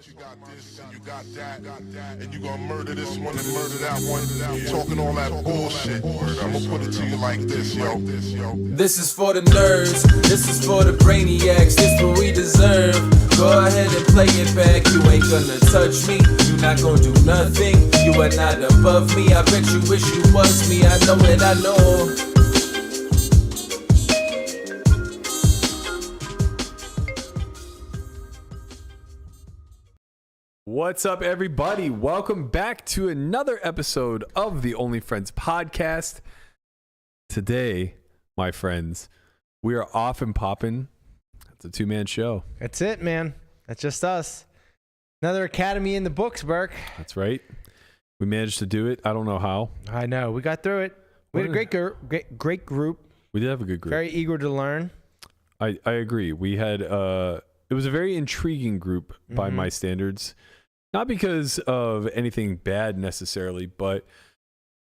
You got this and you got that, and you gonna murder this one and murder that one. Talking all that bullshit. I'm gonna put it to you like this, yo. This is for the nerds, this is for the brainiacs, this what we deserve. Go ahead and play it back, you ain't gonna touch me, you not gonna do nothing, you are not above me. I bet you wish you was me, I know it, I know. What's up, everybody? Welcome back to another episode of the Only Friends podcast. Today, my friends, we are off and popping. It's a two-man show. That's it, man. That's just us. Another academy in the books, Burke. That's right. We managed to do it. I don't know how. I know. We got through it. We had a great group. We did have a good group. Very eager to learn. I agree. We had it was a very intriguing group by my standards. Not because of anything bad necessarily, but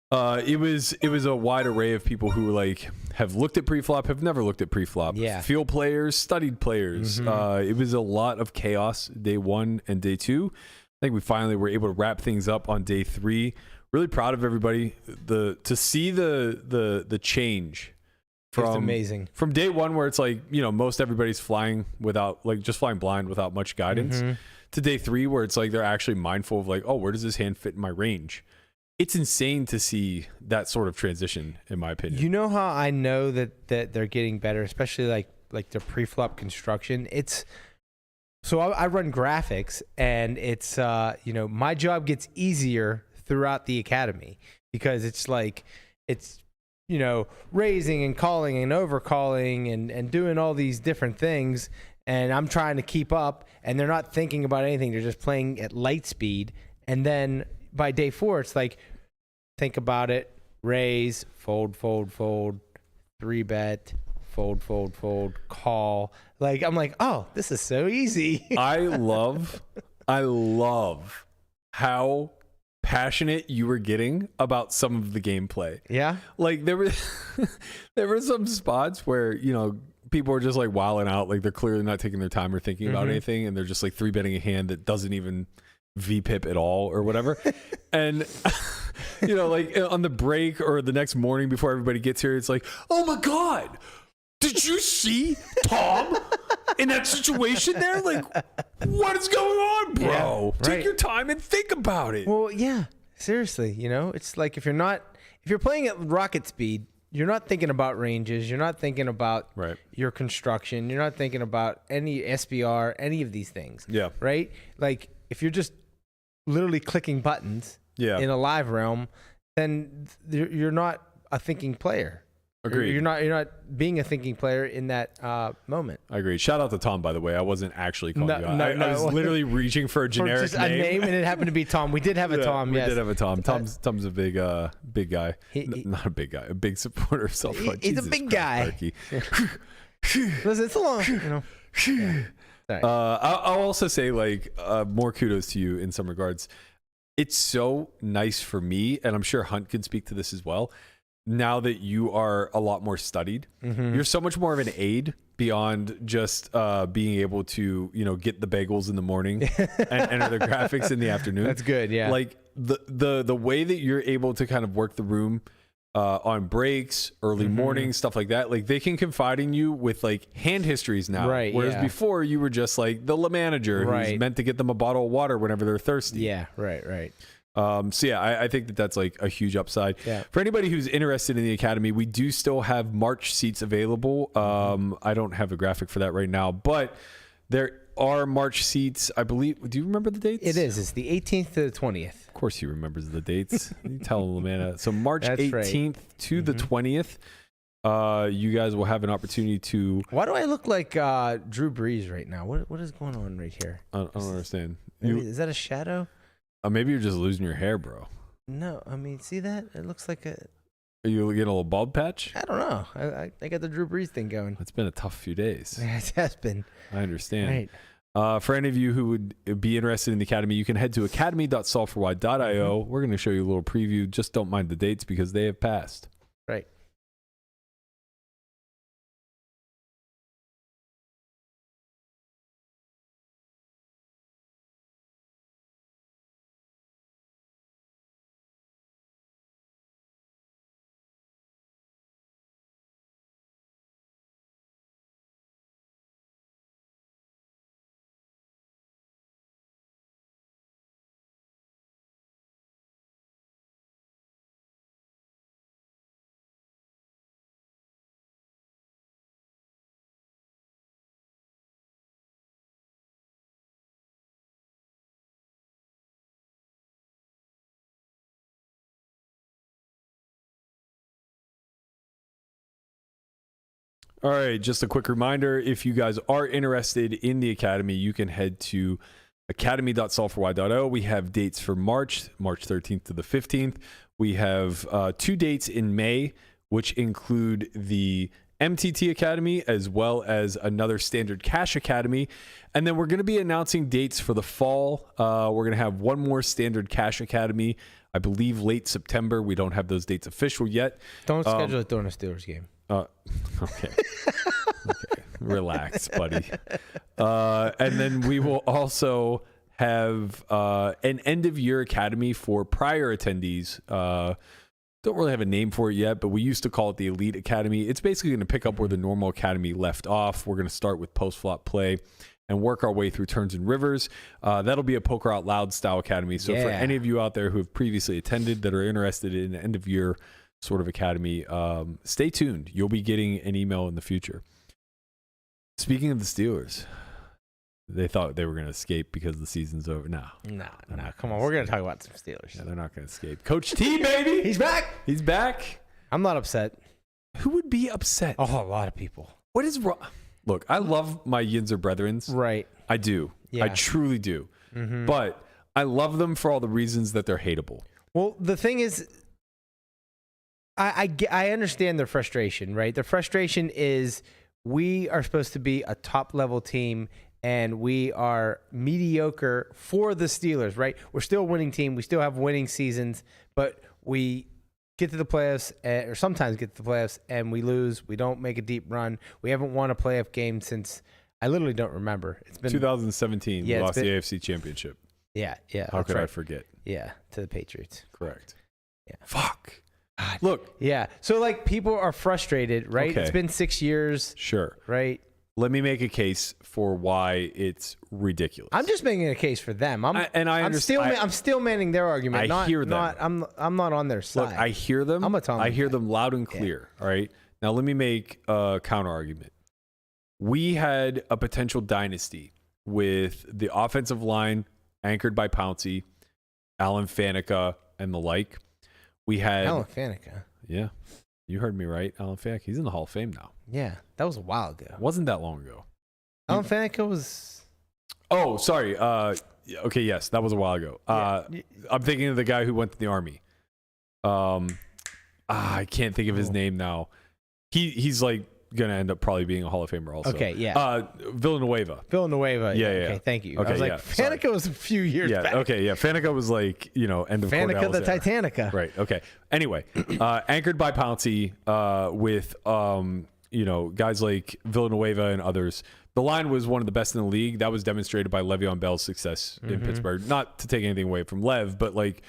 it was a wide array of people who like have looked at preflop, have never looked at preflop. Yeah. Field players, studied players. It was a lot of chaos day one and day two. I think we finally were able to wrap things up on day three. Really proud of everybody. To see the change It's amazing. from day one, where it's like, you know, most everybody's flying without, like, just flying blind without much guidance, to day three, where it's like they're actually mindful of like, oh, where does this hand fit in my range? It's insane to see that sort of transition, in my opinion. You know how I know that they're getting better, especially like the preflop construction? It's so I run graphics, and it's my job gets easier throughout the academy because it's raising and calling and overcalling and doing all these different things. And I'm trying to keep up, and they're not thinking about anything. They're just playing at light speed. And then by day four, it's like, think about it, raise, fold, 3-bet, fold, call. Like, I'm like, oh, this is so easy. I love how passionate you were getting about some of the gameplay. Yeah. Like there were some spots where, you know, people are just like wilding out, like they're clearly not taking their time or thinking about anything, and they're just like 3-betting a hand that doesn't even VPIP at all or whatever. And you know, like on the break or the next morning before everybody gets here, it's like, oh my god, did you see Tom in that situation there? Like, what is going on, bro? Yeah, right. Take your time and think about it. Well, yeah, seriously, it's like if you're playing at rocket speed, you're not thinking about ranges, you're not thinking about your construction, you're not thinking about any SBR, any of these things. Yeah. Right? Like if you're just literally clicking buttons in a live realm, then you're not a thinking player. Agreed. You're not being a thinking player in that moment. I agree. Shout out to Tom, by the way. I wasn't actually calling you out. I was literally reaching for a generic just a name, and it happened to be Tom. We did have a Tom. We yes. did have a Tom. Tom's a big guy. Not a big guy. A big supporter of self. He's a big guy. Listen, it's a long, Yeah. I'll also say, like, more kudos to you in some regards. It's so nice for me, and I'm sure Hunt can speak to this as well. Now that you are a lot more studied, you're so much more of an aid beyond just being able to, you know, get the bagels in the morning and enter the graphics in the afternoon. That's good, yeah. Like the way that you're able to kind of work the room on breaks, early morning, stuff like that. Like they can confide in you with like hand histories now. Right. Whereas before you were just like the Lamanna who's meant to get them a bottle of water whenever they're thirsty. Yeah, right. So yeah, I think that's like a huge upside. Yeah. For anybody who's interested in the academy, we do still have March seats available. I don't have a graphic for that right now, but there are March seats, I believe. Do you remember the dates? It is. It's the 18th to the 20th. Of course he remembers the dates. You tell him, Lamanna. So March That's 18th to the 20th, you guys will have an opportunity to... Why do I look like Drew Brees right now? What is going on right here? I don't understand. Is that a shadow? Maybe you're just losing your hair, bro. No, I mean, see that? It looks like a... Are you getting a little bald patch? I don't know. I got the Drew Brees thing going. It's been a tough few days. It has been. I understand. Right. For any of you who would be interested in the academy, you can head to academy.solveforwhy.io. We're going to show you a little preview. Just don't mind the dates because they have passed. Right. All right, just a quick reminder, if you guys are interested in the Academy, you can head to academy.solveforwhy.o. We have dates for March 13th to the 15th. We have 2 dates in May, which include the MTT Academy as well as another Standard Cash Academy. And then we're going to be announcing dates for the fall. We're going to have one more Standard Cash Academy, I believe late September. We don't have those dates official yet. Don't schedule it during a Steelers game. Okay. Okay. Relax, buddy. And then we will also have an end-of-year academy for prior attendees. Don't really have a name for it yet, but we used to call it the Elite Academy. It's basically going to pick up where the normal academy left off. We're going to start with post-flop play and work our way through turns and rivers. That'll be a Poker Out Loud style academy. So for any of you out there who have previously attended that are interested in an end-of-year sort of academy, stay tuned. You'll be getting an email in the future. Speaking of the Steelers, they thought they were going to escape because the season's over. No, Come on, we're going to talk about some Steelers. Yeah, they're not going to escape. Coach T, baby, He's back. He's back. I'm not upset. Who would be upset? Oh, a lot of people. What is wrong? Look, I love my Yinzer brethrens. Right. I do. Yeah. I truly do. Mm-hmm. But I love them for all the reasons that they're hateable. Well, the thing is, I understand their frustration, right? Their frustration is we are supposed to be a top-level team, and we are mediocre for the Steelers, right? We're still a winning team. We still have winning seasons, but we get to the playoffs, or sometimes get to the playoffs, and we lose. We don't make a deep run. We haven't won a playoff game since I literally don't remember. It's been 2017. We lost the AFC Championship. Yeah. How could I forget? Yeah, to the Patriots. Correct. Yeah. Fuck. Look. Yeah. So, like, people are frustrated, right? Okay. It's been 6 years. Sure. Right? Let me make a case for why it's ridiculous. I'm just making a case for them. I'm still manning their argument. I hear them. I'm not on their side. Look, I hear them. I hear them loud and clear. Yeah. All right. Now let me make a counter argument. We had a potential dynasty with the offensive line anchored by Pouncey, Alan Faneca, and the like. We had Alan Faneca. Yeah. You heard me right, Alan Faneca. He's in the Hall of Fame now. Yeah, that was a while ago. It wasn't that long ago. Alan Faneca was... Oh, sorry. Okay, yes, that was a while ago. I'm thinking of the guy who went to the Army. I can't think of his name now. He's like going to end up probably being a Hall of Famer also. Okay, yeah. Villanueva. Yeah. Okay, thank you. Okay, I was like, Faneca was a few years back. Okay, yeah. Faneca was like, end of Faneca the era. Titanica. Right, okay. Anyway, anchored by Pouncey with, guys like Villanueva and others. The line was one of the best in the league. That was demonstrated by Le'Veon Bell's success in Pittsburgh. Not to take anything away from Lev, but like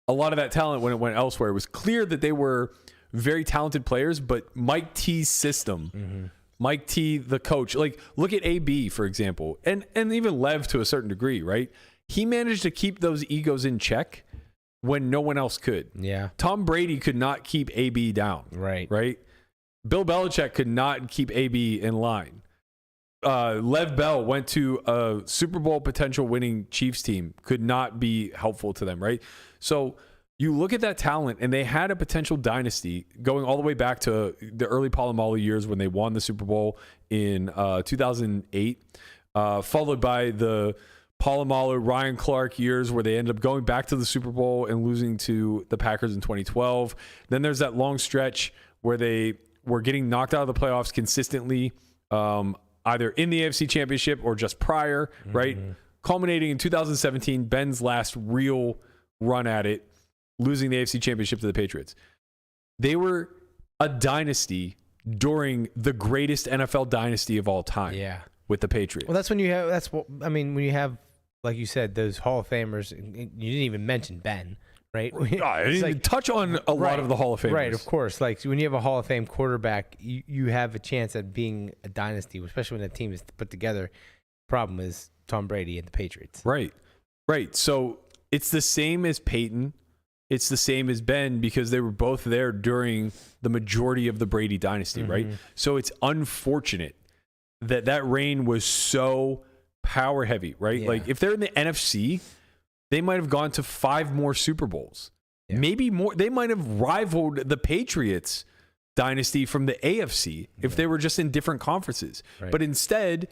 a lot of that talent when it went elsewhere, it was clear that they were very talented players, but Mike T's system, Mike T, the coach, like look at AB, for example, and even Lev to a certain degree, right? He managed to keep those egos in check when no one else could. Yeah. Tom Brady could not keep AB down. Right. Bill Belichick could not keep AB in line. Lev Bell went to a Super Bowl potential winning Chiefs team, could not be helpful to them, right? So you look at that talent, and they had a potential dynasty going all the way back to the early Polamalu years when they won the Super Bowl in 2008, followed by the Polamalu, Ryan Clark years where they ended up going back to the Super Bowl and losing to the Packers in 2012. Then there's that long stretch where they were getting knocked out of the playoffs consistently, either in the AFC Championship or just prior, right? Culminating in 2017, Ben's last real run at it, losing the AFC Championship to the Patriots. They were a dynasty during the greatest NFL dynasty of all time. Yeah. With the Patriots. Well, that's when you have, when you have, like you said, those Hall of Famers. You didn't even mention Ben, right? I didn't even touch on a lot of the Hall of Famers. Right, of course. Like when you have a Hall of Fame quarterback, you have a chance at being a dynasty, especially when the team is put together. Problem is Tom Brady and the Patriots. Right. So it's the same as Peyton. It's the same as Ben because they were both there during the majority of the Brady dynasty, right? So it's unfortunate that reign was so power heavy, right? Yeah. Like if they're in the NFC, they might have gone to 5 more Super Bowls. Yeah. Maybe more. They might have rivaled the Patriots dynasty from the AFC if they were just in different conferences. Right. But instead,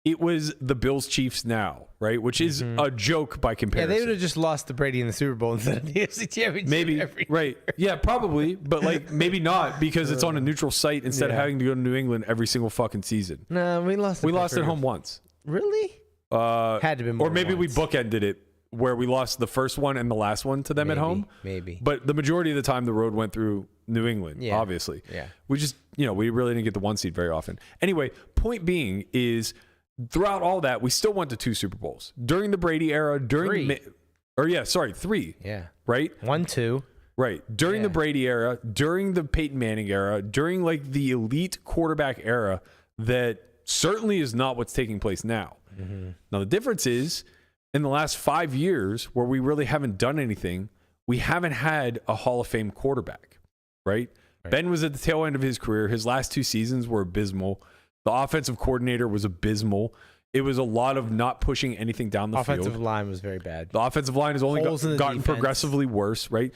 it was the Bills Chiefs now, right? Which is a joke by Yeah, comparison. they would have just lost to Brady in the Super Bowl instead of the AFC Championship. Maybe, every right. Yeah, probably. But like maybe not because it's on a neutral site instead of having to go to New England every single fucking season. No, we lost. We lost at home once. Really? Had to have been more. Or maybe we once. bookended it where we lost the first one and the last one to them at home. Maybe. But the majority of the time, the road went through New England, Yeah. obviously. Yeah. We just, we really didn't get the 1 seed very often. Anyway, point being is throughout all that, we still went to 2 Super Bowls. During the Brady era, during 3. Yeah. Right? 1, 2. Right. During the Brady era, during the Peyton Manning era, during like the elite quarterback era that certainly is not what's taking place now. Now, the difference is in the last 5 years where we really haven't done anything, we haven't had a Hall of Fame quarterback, right? Ben was at the tail end of his career. His last 2 seasons were abysmal. The offensive coordinator was abysmal. It was a lot of not pushing anything down the Offensive field. line was very bad. The offensive line has only Holes in the gotten defense. progressively worse, right?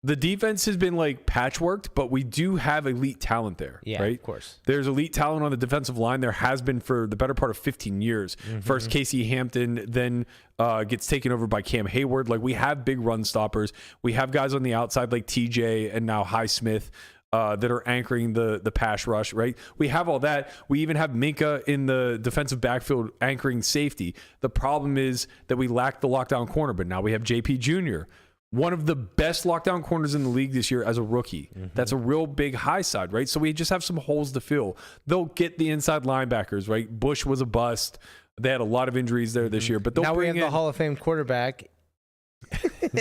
The defense has been like patchworked, but we do have elite talent there, Yeah, right? of course. There's elite talent on the defensive line. There has been for the better part of 15 years. First Casey Hampton, then gets taken over by Cam Hayward. Like we have big run stoppers. We have guys on the outside like TJ and now Highsmith that are anchoring the pass rush, right? We have all that. We even have Minka in the defensive backfield anchoring safety. The problem is that we lack the lockdown corner, but now we have JP Jr., one of the best lockdown corners in the league this year as a rookie. That's a real big high side, right? So we just have some holes to fill. They'll get the inside linebackers, right? Bush was a bust. They had a lot of injuries there this year, but they'll Now we bring have the in. Hall of Fame quarterback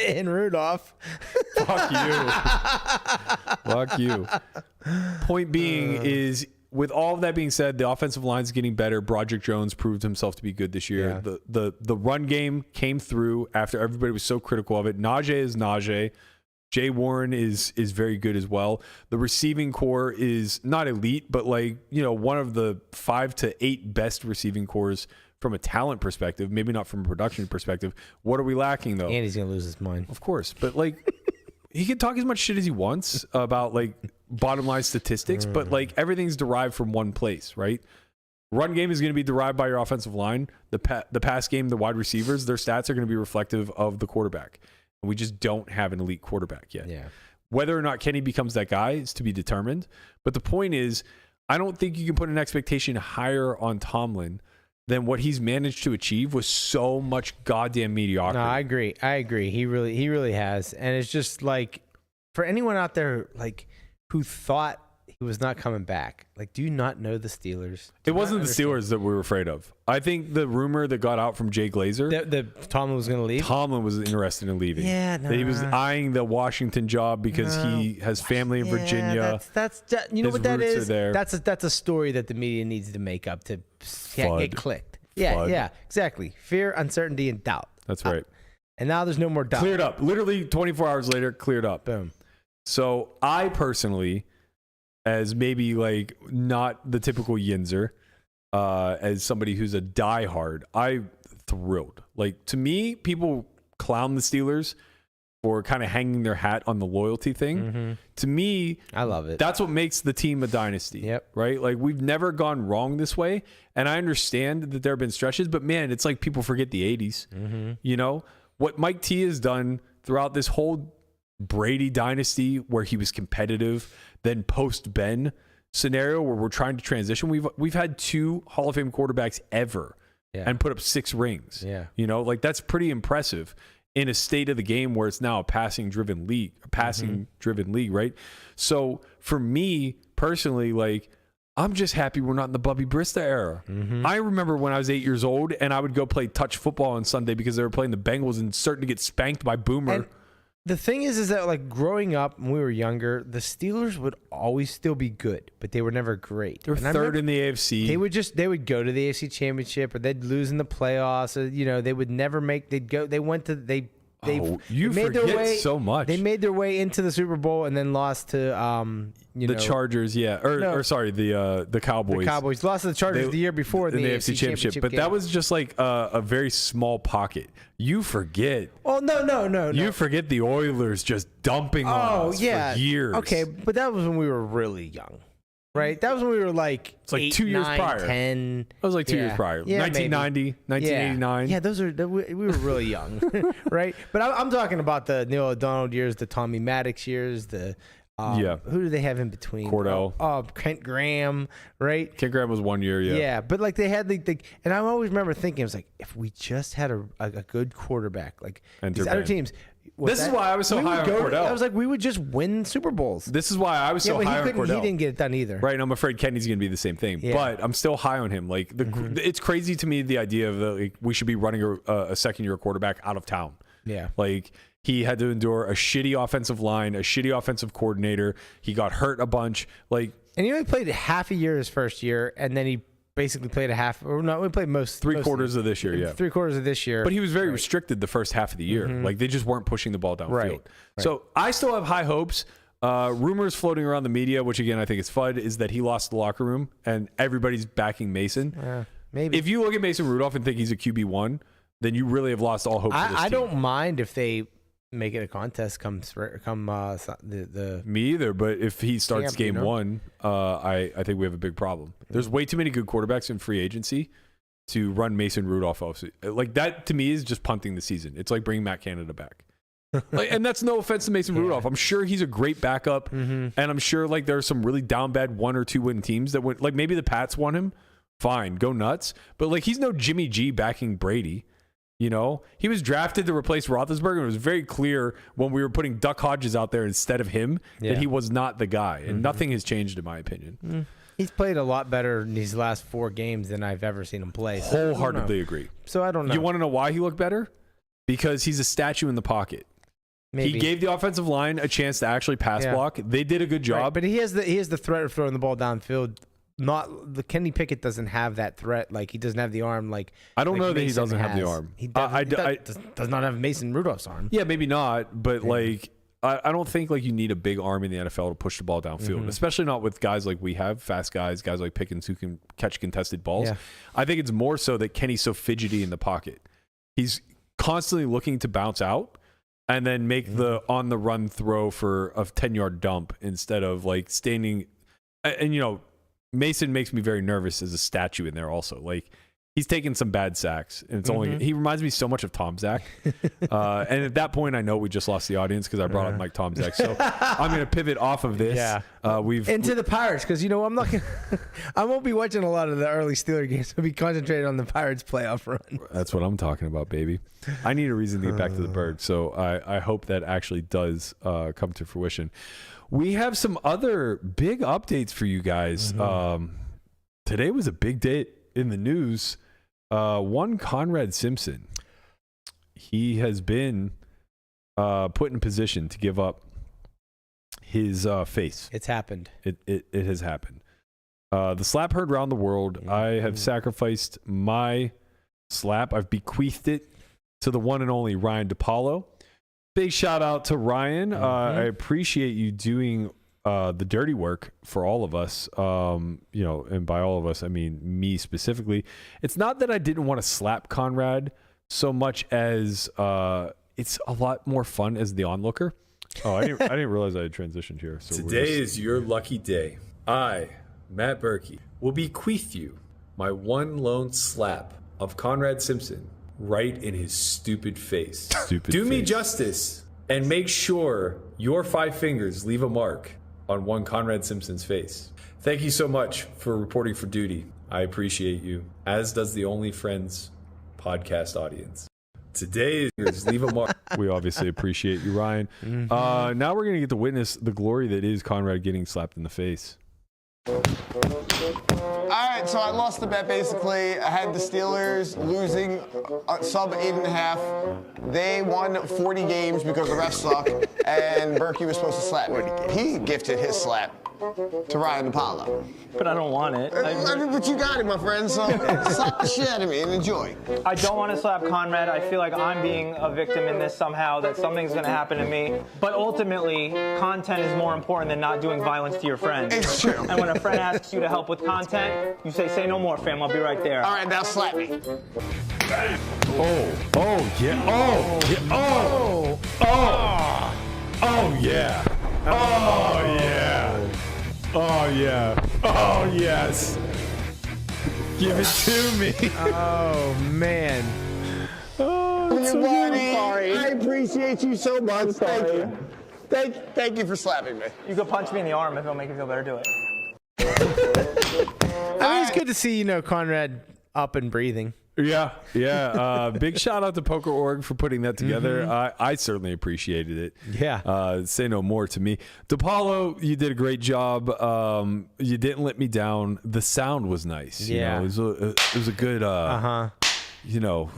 in Rudolph. Fuck you. Fuck you. Point being is, with all of that being said, the offensive line is getting better. Broderick Jones proved himself to be good this year. Yeah. The run game came through after everybody was so critical of it. Najee is Najee. Jay Warren is very good as well. The receiving core is not elite, but like, one of the 5 to 8 best receiving cores from a talent perspective, maybe not from a production perspective. What are we lacking though? Andy's going to lose his mind. Of course, but like he can talk as much shit as he wants about like bottom line statistics, but like everything's derived from one place, right? Run game is going to be derived by your offensive line. The pass game, the wide receivers, their stats are going to be reflective of the quarterback. And we just don't have an elite quarterback yet. Yeah. Whether or not Kenny becomes that guy is to be determined. But the point is, I don't think you can put an expectation higher on Tomlin than what he's managed to achieve with so much goddamn mediocrity. No, I agree. He really has. And it's just like, for anyone out there like who thought he was not coming back, like, do you not know the Steelers? It wasn't the Steelers that we were afraid of. I think the rumor that got out from Jay Glazer, That Tomlin was going to leave? Tomlin was interested in leaving. Yeah, no. That he was eyeing the Washington job because he has family in Virginia. That's you know His what that roots are is? there. That's a story that the media needs to make up to Flood. get clicked. Yeah, Flood. yeah, exactly. Fear, uncertainty, and doubt. That's right. And now there's no more doubt. Cleared up. Literally 24 hours later, cleared up. Boom. So I personally, as maybe like not the typical Yinzer, as somebody who's a diehard, I thrilled. Like, to me, people clown the Steelers for kind of hanging their hat on the loyalty thing. To me, I love it. that's what makes the team a dynasty. Yep. Right? Like, we've never gone wrong this way. And I understand that there have been stretches, but man, it's like people forget the 80s. You know? What Mike T has done throughout this whole Brady dynasty, where he was competitive, then post Ben scenario where we're trying to transition. We've had 2 Hall of Fame quarterbacks ever and put up 6 rings. Yeah. You know, like, that's pretty impressive in a state of the game where it's now a passing driven league, right? So for me personally, like, I'm just happy we're not in the Bubby Brista era. I remember when I was 8 years old and I would go play touch football on Sunday because they were playing the Bengals and starting to get spanked by Boomer. And the thing is that, like, growing up when we were younger, the Steelers would always still be good, but they were never great. They were And I third remember in the AFC. They would go to the AFC Championship, or they'd lose in the playoffs. Or, you know, they would never make. They you made their forget way so much. They made their way into the Super Bowl and then lost to the Chargers, or sorry, the Cowboys. The Cowboys lost to the Chargers the year before in the AFC Championship. But game. that was just like a very small pocket. You forget. Oh no! You forget the Oilers just dumping on us for years. Okay, but that was when we were really young. Right, that was when we were like it's like 8, 2 years 9, prior. 10. That was like 2 years prior. Yeah, 1990, 1989. Yeah, those are we were really young, right? But I'm talking about the Neil O'Donnell years, the Tommy Maddox years, the who do they have in between? Cordell. Kent Graham, right? Kent Graham was 1 year, yeah. Yeah, but like they had and I always remember thinking, I was like, if we just had a good quarterback, like these other teams. This is why I was so high on Cordell. I was like, we would just win Super Bowls. This is why I was so high on Cordell. He didn't get it done either. Right, and I'm afraid Kenny's going to be the same thing. Yeah. But I'm still high on him. Like it's crazy to me the idea of we should be running a second-year quarterback out of town. Yeah. Like he had to endure a shitty offensive line, a shitty offensive coordinator. He got hurt a bunch. And he only played half a year his first year, and then he basically played we played three quarters of this year, yeah. 3/4 of this year. But he was very restricted the first half of the year. Like they just weren't pushing the ball downfield. Right. So I still have high hopes. Rumors floating around the media, which again I think is FUD, is that he lost the locker room and everybody's backing Mason. Maybe. If you look at Mason Rudolph and think he's a QB1, then you really have lost all hope for this team. I don't mind if they make it a contest come the Me either, but if he starts game 1, I think we have a big problem. There's way too many good quarterbacks in free agency to run Mason Rudolph off. Like that to me is just punting the season. It's like bringing Matt Canada back. And that's no offense to Mason Rudolph. I'm sure he's a great backup, and I'm sure like there are some really down bad 1 or 2 win teams that would like maybe the Pats want him. Fine, go nuts. But like he's no Jimmy G backing Brady. You know, he was drafted to replace Roethlisberger, and it was very clear when we were putting Duck Hodges out there instead of him that he was not the guy, and nothing has changed in my opinion. He's played a lot better in these last 4 games than I've ever seen him play. So Wholeheartedly agree. So I don't know. You want to know why he looked better? Because he's a statue in the pocket. Maybe. He gave the offensive line a chance to actually pass block. They did a good job. Right, but he has the threat of throwing the ball downfield. Not the Kenny Pickett doesn't have that threat. Like he doesn't have the arm. Like I don't know that Mason he doesn't have the arm. He does not have Mason Rudolph's arm. Yeah, maybe not. But like I don't think like you need a big arm in the NFL to push the ball downfield, especially not with guys like we have, fast guys like Pickens who can catch contested balls. Yeah. I think it's more so that Kenny's so fidgety in the pocket. He's constantly looking to bounce out and then make the on the run throw for a 10-yard dump instead of like standing. And you know, Mason makes me very nervous as a statue in there also. Like he's taken some bad sacks, and it's only he reminds me so much of Tom Zach. And at that point, I know we just lost the audience because I brought up Mike Tom Zach. So I'm going to pivot off of this. Yeah, into the Pirates because I'm not gonna, I won't be watching a lot of the early Steeler games. I'll be concentrated on the Pirates playoff run. That's what I'm talking about, baby. I need a reason to get back to the Bird, so I hope that actually does come to fruition. We have some other big updates for you guys. Today was a big day in the news. One Conrad Simpson, he has been put in position to give up his face. It's happened. It has happened. The slap heard around the world. I have sacrificed my slap. I've bequeathed it to the one and only Ryan Depaulo. Big shout out to Ryan. I appreciate you doing the dirty work for all of us. And by all of us, I mean me specifically. It's not that I didn't want to slap Conrad so much as it's a lot more fun as the onlooker. Oh, I didn't realize I had transitioned here. So today is your lucky day. I, Matt Berkey, will bequeath you my one lone slap of Conrad Simpson right in his stupid face. Do me justice and make sure your 5 fingers leave a mark on one Conrad Simpson's face. Thank you so much for reporting for duty. I appreciate you, as does the Only Friends podcast audience. Today is leave a mark. We obviously appreciate you, Ryan. Now we're going to get to witness the glory that is Conrad getting slapped in the face. All right, so I lost the bet basically. I had the Steelers losing sub 8.5. They won 40 games because the refs suck, and Berkey was supposed to slap me. He gifted his slap. to Ryan Depaulo. But I don't want it. But you got it, my friend, so slap the shit out of me and enjoy. I don't want to slap Conrad. I feel like I'm being a victim in this somehow, that something's going to happen to me. But ultimately, content is more important than not doing violence to your friends. It's true. And when a friend asks you to help with content, you say no more, fam. I'll be right there. All right, now slap me. Oh yeah. Oh yeah. Oh yeah. Oh yes. Give it to me. Oh man. Oh, it's so Buddy, I appreciate you so much. Thank you. Thank you for slapping me. You could punch me in the arm if it'll make you feel better. Do it. I mean, it's good to see, Conrad up and breathing. Yeah. Big shout out to Poker.org for putting that together. I certainly appreciated it. Yeah. Say no more to me. Depaulo, you did a great job. You didn't let me down. The sound was nice. Yeah. It was a good, a little.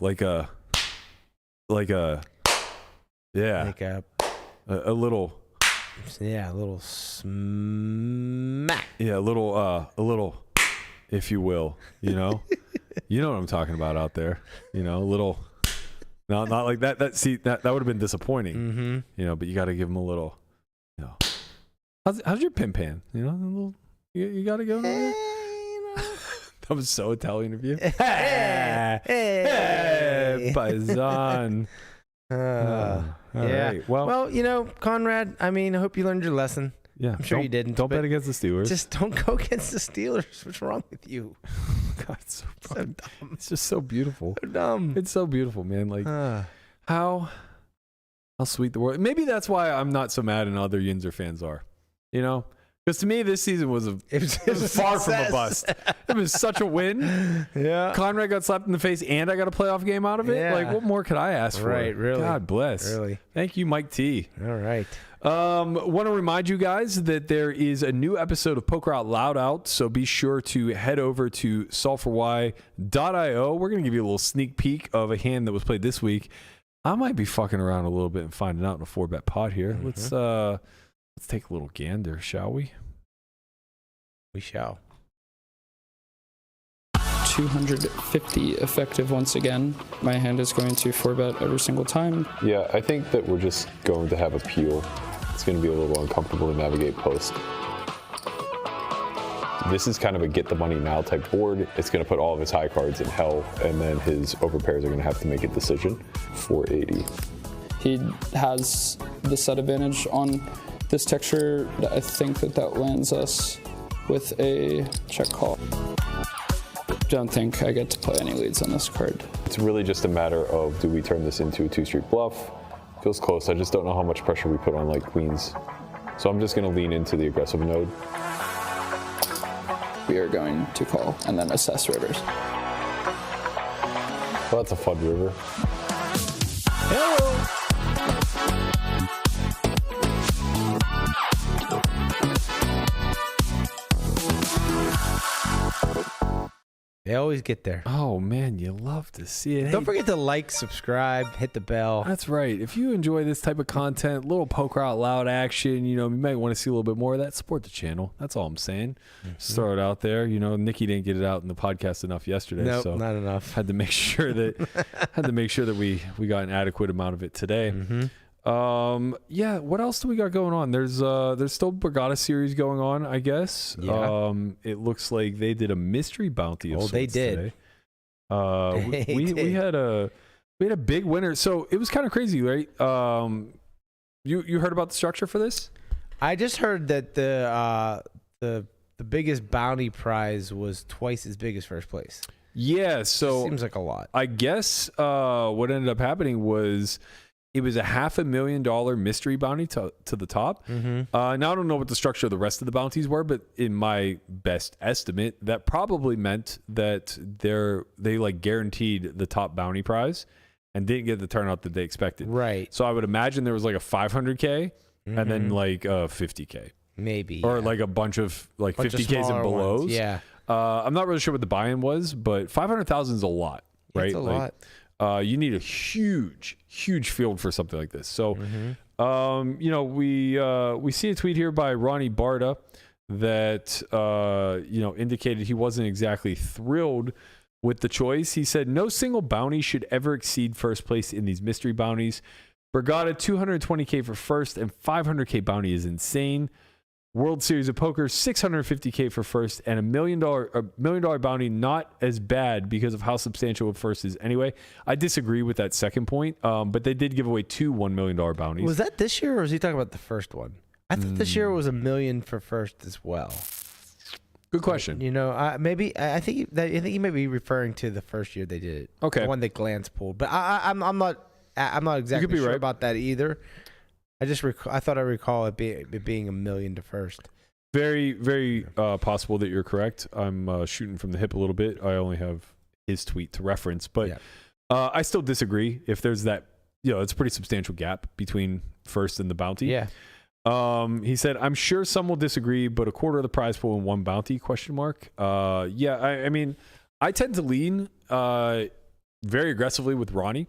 Yeah, a little smack. Yeah, a little, if you will, You know what I'm talking about out there. A little, not like that. That would have been disappointing. But you got to give him a little. How's your pin pan? A little. You got to go. That was so Italian of you. Hey, paisan. Yeah. Right. Well, Conrad, I hope you learned your lesson. Yeah. I'm sure you didn't. Don't bet against the Steelers. Just don't go against the Steelers. What's wrong with you? God, it's so dumb. It's just so beautiful. So dumb. It's so beautiful, man. Like how sweet the world. Maybe that's why I'm not so mad and other Yinzer fans are. Because to me, this season was far from a bust. It was such a win. Yeah. Conrad got slapped in the face, and I got a playoff game out of it. Yeah. Like, what more could I ask for? Right, really. God bless. Really. Thank you, Mike T. All right. Want to remind you guys that there is a new episode of Poker Out Loud out, so be sure to head over to solveforwhy.io. We're going to give you a little sneak peek of a hand that was played this week. I might be fucking around a little bit and finding out in a 4-bet pot here. Let's take a little gander, shall we? We shall. 250 effective once again. My hand is going to 4-bet every single time. Yeah, I think that we're just going to have a peel. It's going to be a little uncomfortable to navigate post. This is kind of a get the money now type board. It's going to put all of his high cards in hell, and then his overpairs are going to have to make a decision. 480. He has the set advantage on this texture. I think that lands us with a check call. Don't think I get to play any leads on this card. It's really just a matter of, do we turn this into a 2-street bluff? Feels close. I just don't know how much pressure we put on like queens. So I'm just going to lean into the aggressive node. We are going to call and then assess rivers. Well, that's a fun river. Hello. They always get there. Oh, man, you love to see it. Don't forget to like, subscribe, hit the bell. That's right. If you enjoy this type of content, little Poker Out Loud action, you might want to see a little bit more of that, support the channel. That's all I'm saying. Just throw it out there. Nikki didn't get it out in the podcast enough yesterday. Nope, so not enough. Had to make sure that we got an adequate amount of it today. Yeah, what else do we got going on? There's still Borgata series going on, I guess. Yeah. It looks like they did a mystery bounty of sorts they did. today. We had a big winner. So it was kind of crazy, right? You heard about the structure for this? I just heard that the biggest bounty prize was twice as big as first place. Yeah, so seems like a lot. I guess what ended up happening was it was a $500,000 mystery bounty to the top. Now, I don't know what the structure of the rest of the bounties were, but in my best estimate, that probably meant that they like guaranteed the top bounty prize and didn't get the turnout that they expected. Right. So I would imagine there was like a $500K and then like a $50K. Maybe. Or like a bunch of like Bunch of 50Ks and smaller belows. ones, yeah. I'm not really sure what the buy-in was, but 500,000 is a lot, right? It's a lot. You need a huge field for something like this. So, we see a tweet here by Ronnie Barta that indicated he wasn't exactly thrilled with the choice. He said, no single bounty should ever exceed first place in these mystery bounties. Borgata, 220K for first and 500K bounty is insane. World Series of Poker, 650K for first and $1 million bounty, not as bad because of how substantial first is anyway. I disagree with that second point, but they did give away 2 $1 million bounties. Was that this year, or was he talking about the first one? I thought this year was $1 million for first as well. Good question. I think he may be referring to the first year they did it. Okay, the one that Glance pulled, but I'm not exactly sure about that either. I thought I recall it being $1 million to first. Very, very possible that you're correct. I'm shooting from the hip a little bit. I only have his tweet to reference, but I still disagree. If there's that, it's a pretty substantial gap between first and the bounty. Yeah. He said, I'm sure some will disagree, but a quarter of the prize pool in one bounty, ? I mean, I tend to lean very aggressively with Ronnie.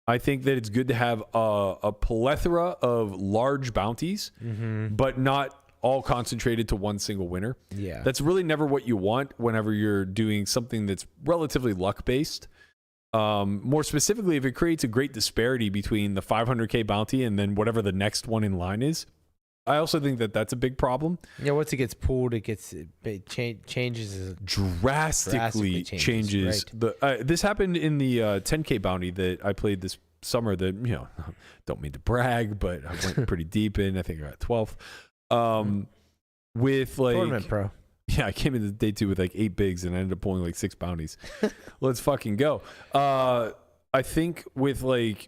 I think that it's good to have a plethora of large bounties, but not all concentrated to one single winner. Yeah. That's really never what you want whenever you're doing something that's relatively luck-based. More specifically, if it creates a great disparity between the 500K bounty and then whatever the next one in line is. I also think that that's a big problem. Yeah, once it gets pulled, it changes drastically changes. Right. This happened in the 10K bounty that I played this summer. That don't mean to brag, but I went pretty deep in. I think I got 12th. With like Tournament Pro. Yeah, I came into day 2 with like 8 bigs and I ended up pulling like 6 bounties. Let's fucking go. I think with like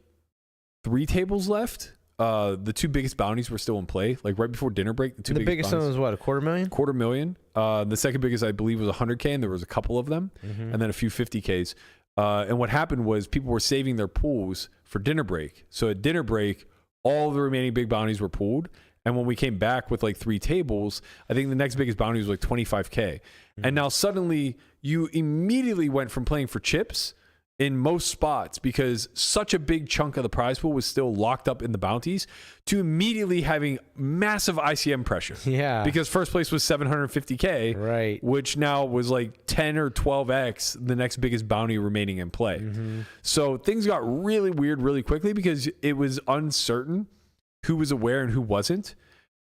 3 tables left. The 2 biggest bounties were still in play. Like right before dinner break, the biggest one was what, $250,000? $250,000. The second biggest, I believe, was 100K, and there was a couple of them, and then a few 50Ks. And what happened was people were saving their pools for dinner break. So at dinner break, all the remaining big bounties were pooled. And when we came back with like 3 tables, I think the next biggest bounty was like 25K. And now suddenly you immediately went from playing for chips in most spots because such a big chunk of the prize pool was still locked up in the bounties to immediately having massive ICM pressure. Yeah. Because first place was 750K, right? Which now was like 10 or 12x the next biggest bounty remaining in play. So things got really weird really quickly because it was uncertain who was aware and who wasn't.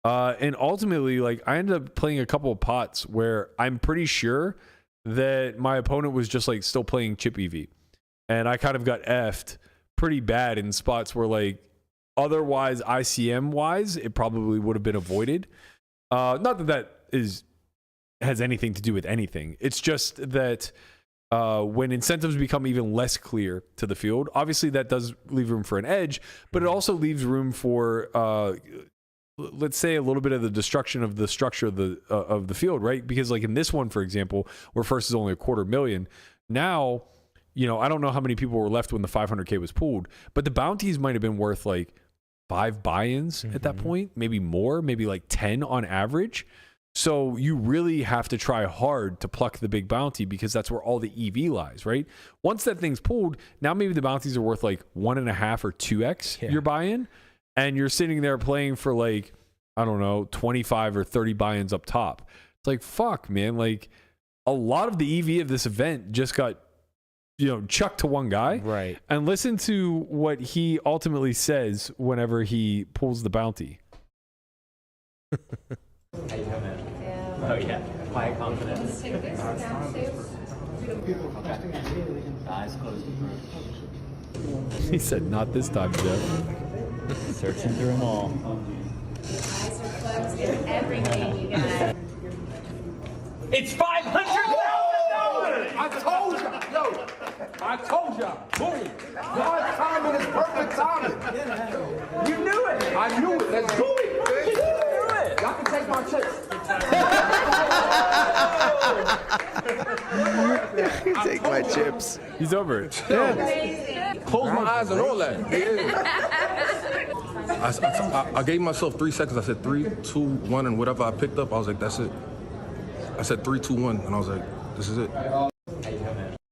And ultimately, like I ended up playing a couple of pots where I'm pretty sure that my opponent was just like still playing chip EV. And I kind of got effed pretty bad in spots where, like, otherwise ICM-wise, it probably would have been avoided. Not that has anything to do with anything. It's just that when incentives become even less clear to the field, obviously that does leave room for an edge, but it also leaves room for, let's say, a little bit of the destruction of the structure of the field, right? Because, like, in this one, for example, where first is only $250,000, now... I don't know how many people were left when the 500K was pooled, but the bounties might have been worth like 5 buy-ins at that point, maybe more, maybe like 10 on average. So you really have to try hard to pluck the big bounty because that's where all the EV lies, right? Once that thing's pooled, now maybe the bounties are worth like 1.5 or 2x your buy-in, and you're sitting there playing for like, I don't know, 25 or 30 buy-ins up top. It's like, fuck, man. Like a lot of the EV of this event just got chuck to one guy. Right. And listen to what he ultimately says whenever he pulls the bounty. How you doing, man? Yeah. Oh, yeah. Quiet confidence. Eyes closed. He said, not this time, Jeff. Searching through them all. Eyes are closed and everything, you guys. It's $500,000! I told you! Yo! I told y'all. Boom. God's timing is perfect timing. You knew it. I knew it. Let's do it. You knew it. Y'all can take my chips. Take my chips. He's over it. Yeah. Close my eyes and all that. I gave myself 3 seconds. I said 3, 2, 1, and whatever I picked up, I was like, that's it. I said 3, 2, 1, and I was like, this is it.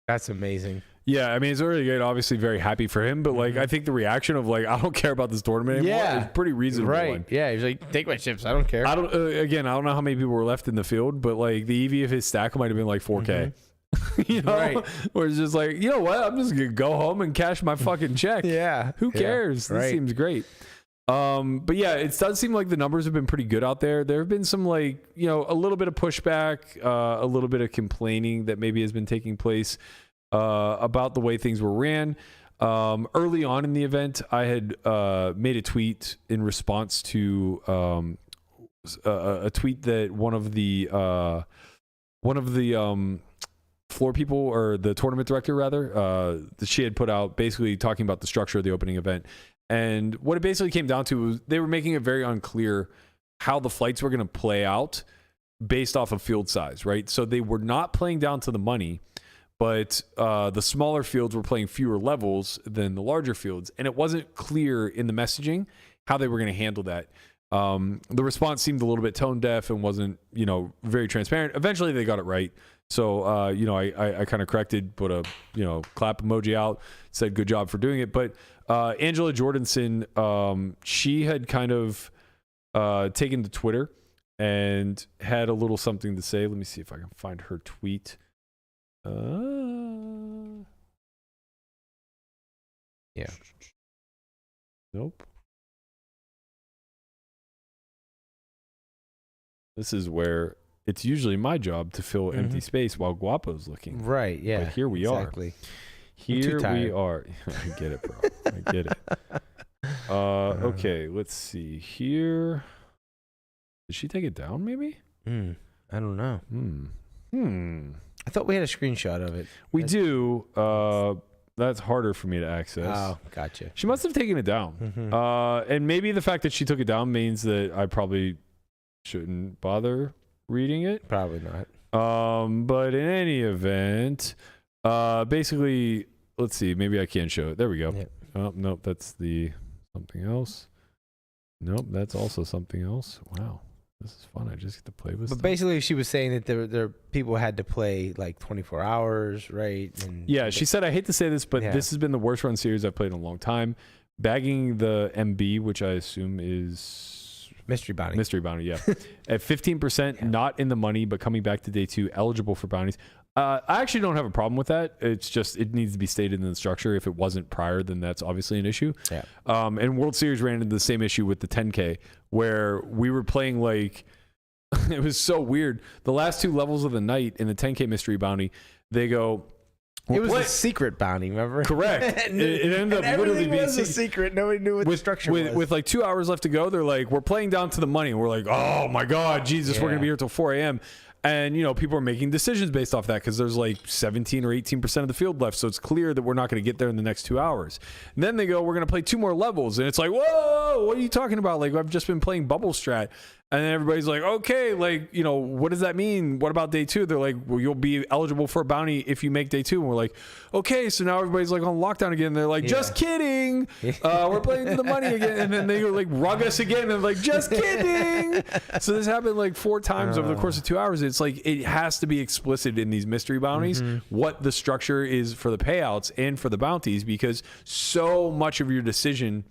That's amazing. Yeah, I mean, it's really good. Obviously, very happy for him. But, like, I think the reaction of, like, I don't care about this tournament anymore is pretty reasonable. Right. One. Yeah, he's like, take my chips. I don't care. I don't know how many people were left in the field, but, like, the EV of his stack might have been, like, 4K. You know? Right. Where it's just like, you know what? I'm just going to go home and cash my fucking check. Yeah. Who cares? Right. This seems great. But yeah, it does seem like the numbers have been pretty good out there. There have been some, like, you know, a little bit of pushback, a little bit of complaining that maybe has been taking place about the way things were ran. Early on in the event, I had made a tweet in response to a tweet that one of the floor people, or the tournament director rather, that she had put out, basically talking about the structure of the opening event. And what it basically came down to was they were making it very unclear how the flights were going to play out based off of field size, right? So they were not playing down to the money, but the smaller fields were playing fewer levels than the larger fields. And it wasn't clear in the messaging how they were going to handle that. The response seemed a little bit tone deaf and wasn't, you know, very transparent. Eventually they got it right. So, you know, I kind of corrected, put a, you know, clap emoji out, said good job for doing it. But Angela Jordanson, she had kind of taken to Twitter and had a little something to say. Let me see if I can find her tweet. Yeah. Nope. This is where it's usually my job to fill empty space while Guapo's looking. Right, yeah. But here we exactly. are. Here we are. I get it, bro. I get it. Okay, let's see here. Did she take it down, maybe? I don't know. I thought we had a screenshot of it. We do. That's harder for me to access. Oh, gotcha. She must have taken it down. And maybe the fact that she took it down means that I probably shouldn't bother reading it. Probably not. But in any event, basically, let's see. Maybe I can show it. There we go. Yep. Oh, nope. That's the something else. Nope. That's also something else. Wow. This is fun. I just get to play with But stuff. basically, she was saying that there people had to play like 24 hours, right? And yeah, she said, I hate to say this, but this has been the worst run series I've played in a long time. Bagging the MB, which I assume is Mystery Bounty. Mystery Bounty, yeah. At 15%, not in the money, but coming back to day 2, eligible for bounties. I actually don't have a problem with that. It's just, it needs to be stated in the structure. If it wasn't prior, then that's obviously an issue. Yeah. And World Series ran into the same issue with the 10K, where we were playing like, it was so weird. The last 2 levels of the night in the 10K Mystery Bounty, they go, it was a secret bounty, remember? Correct. it ended up literally being a secret. Nobody knew what the structure was. With like 2 hours left to go, they're like, we're playing down to the money. And we're like, oh my God, Jesus, we're going to be here till 4 a.m. And, you know, people are making decisions based off that because there's like 17 or 18% of the field left. So it's clear that we're not going to get there in the next 2 hours. And then they go, we're going to play 2 more levels. And it's like, whoa, what are you talking about? Like, I've just been playing bubble strat. And then everybody's like, okay, like, you know, what does that mean? What about day 2? They're like, well, you'll be eligible for a bounty if you make day 2. And we're like, okay, so now everybody's like on lockdown again. They're like, just kidding. We're playing to the money again. And then they go like rug us again and like, just kidding. So this happened like 4 times over the course of 2 hours. It's like, it has to be explicit in these mystery bounties what the structure is for the payouts and for the bounties, because so much of your decision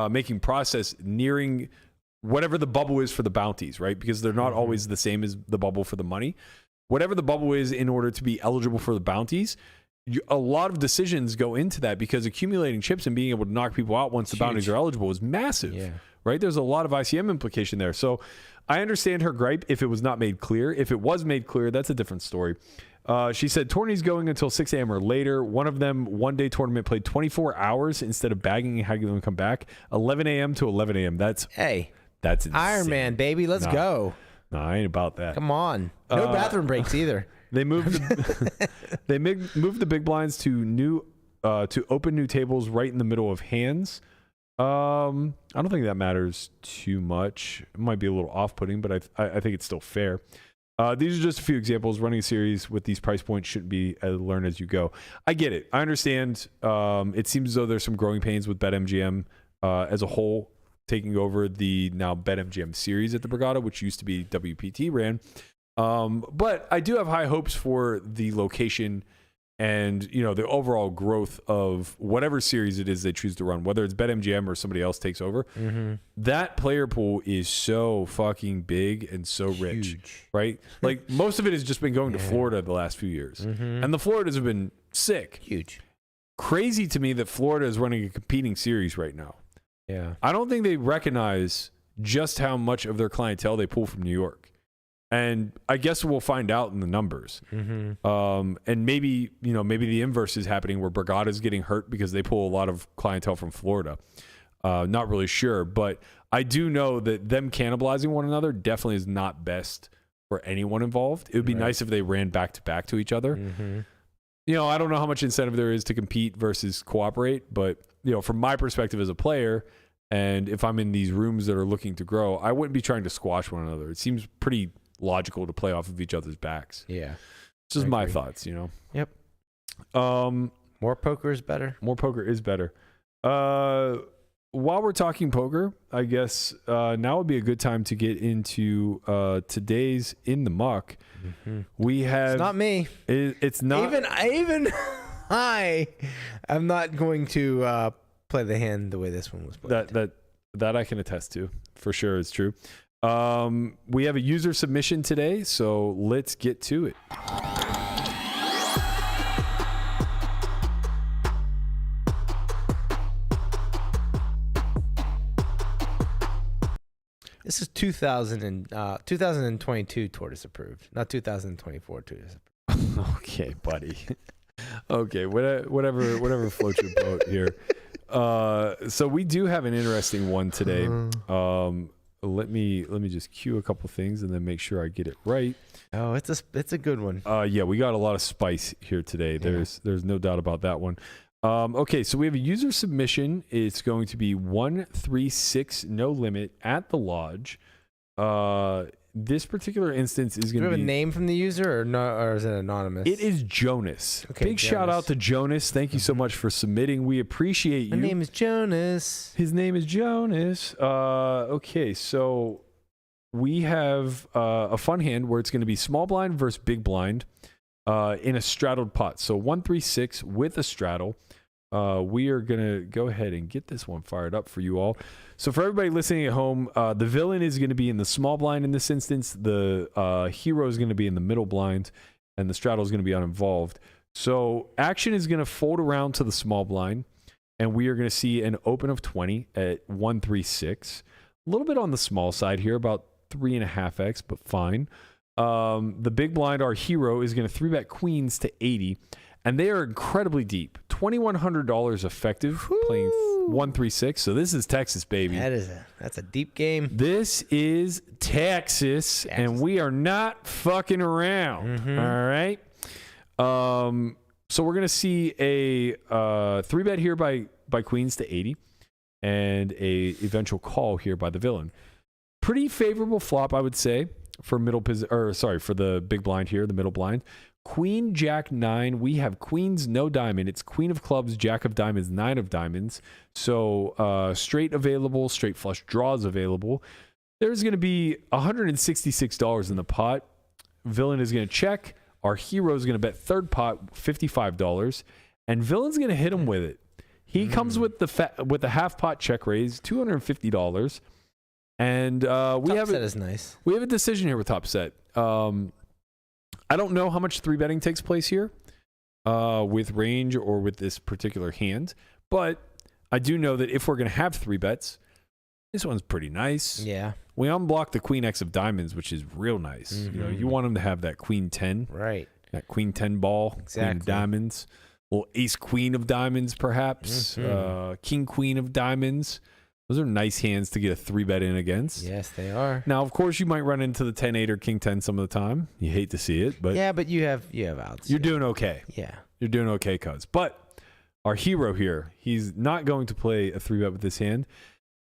making process nearing whatever the bubble is for the bounties, right? Because they're not always the same as the bubble for the money. Whatever the bubble is in order to be eligible for the bounties, a lot of decisions go into that, because accumulating chips and being able to knock people out once the bounties are eligible is massive, right? There's a lot of ICM implication there. So I understand her gripe if it was not made clear. If it was made clear, that's a different story. She said tourneys going until 6 a.m. or later. One of them, one-day tournament, played 24 hours instead of bagging and having them come back. 11 a.m. to 11 a.m. That's insane. Iron Man, baby. Let's go. No, I ain't about that. Come on. No bathroom breaks either. They moved moved the big blinds to open new tables right in the middle of hands. I don't think that matters too much. It might be a little off-putting, but I think it's still fair. These are just a few examples. Running a series with these price points shouldn't be learn as you go. I get it. I understand. It seems as though there's some growing pains with BetMGM as a whole, taking over the now BetMGM series at the Borgata, which used to be WPT ran. But I do have high hopes for the location and the overall growth of whatever series it is they choose to run, whether it's BetMGM or somebody else takes over, that player pool is so fucking big and so rich, right? Like most of it has just been going to Florida the last few years, and the Floridas have been sick. Huge. Crazy to me that Florida is running a competing series right now. Yeah. I don't think they recognize just how much of their clientele they pull from New York. And I guess we'll find out in the numbers. And maybe the inverse is happening where Borgata is getting hurt because they pull a lot of clientele from Florida. Not really sure, but I do know that them cannibalizing one another definitely is not best for anyone involved. It would be nice if they ran back to back to each other. I don't know how much incentive there is to compete versus cooperate, but from my perspective as a player, and if I'm in these rooms that are looking to grow, I wouldn't be trying to squash one another. It seems pretty logical to play off of each other's backs. Yeah. This is my thoughts, Yep. More poker is better. More poker is better. While we're talking poker, I guess now would be a good time to get into today's In the Muck. We have... It's not me. It's not... Even I am not going to play the hand the way this one was played. That I can attest to. For sure, it's true. We have a user submission today, so let's get to it. This is 2022 tortoise approved, not 2024 tortoise approved. Okay, buddy. Okay, whatever floats your boat here. So we do have an interesting one today. Let me just cue a couple things and then make sure I get it right. Oh, it's a good one. Yeah, we got a lot of spice here today. There's no doubt about that one. Okay, so we have a user submission. It's going to be 136 no limit at the lodge. This particular instance is going to be... Do we have a name from the user or is it anonymous? It is Jonas. Okay, Big shout out to Jonas. Thank you so much for submitting. We appreciate you. My name is Jonas. His name is Jonas. Okay, so we have a fun hand where it's going to be small blind versus big blind in a straddled pot. So 136 with a straddle. We are going to go ahead and get this one fired up for you all. So for everybody listening at home, the villain is going to be in the small blind in this instance. The hero is going to be in the middle blind, and the straddle is going to be uninvolved. So action is going to fold around to the small blind, and we are going to see an open of 20 at 136. A little bit on the small side here, about 3.5x, but fine. The big blind, our hero, is going to 3-bet queens to 80. And they are incredibly deep. $2,100 effective, playing 136. So this is Texas, baby. That's a deep game. This is Texas, and we are not fucking around. All right. So we're gonna see a 3-bet here by queens to 80, and a eventual call here by the villain. Pretty favorable flop, I would say, for for the big blind here, the middle blind. Queen, Jack, 9. We have queens, no diamond. It's queen of clubs, jack of diamonds, 9 of diamonds. So straight available, straight flush draws available. There's going to be $166 in the pot. Villain is going to check. Our hero is going to bet third pot, $55. And villain's going to hit him with it. He comes with the half pot check raise, $250. And top set is nice. We have a decision here with top set. I don't know how much 3-betting takes place here with range or with this particular hand, but I do know that if we're going to have 3 bets, this one's pretty nice. Yeah. We unblock the queen X of diamonds, which is real nice. You want them to have that queen 10. Right. That queen 10 ball, exactly. Queen of diamonds, little ace queen of diamonds perhaps, king queen of diamonds. Those are nice hands to get a 3-bet in against. Yes, they are. Now, of course, you might run into the 10-8 or king 10 some of the time. You hate to see it, but yeah, but you have outs. You're doing okay. Yeah, you're doing okay, cuz. But our hero here, he's not going to play a 3-bet with this hand.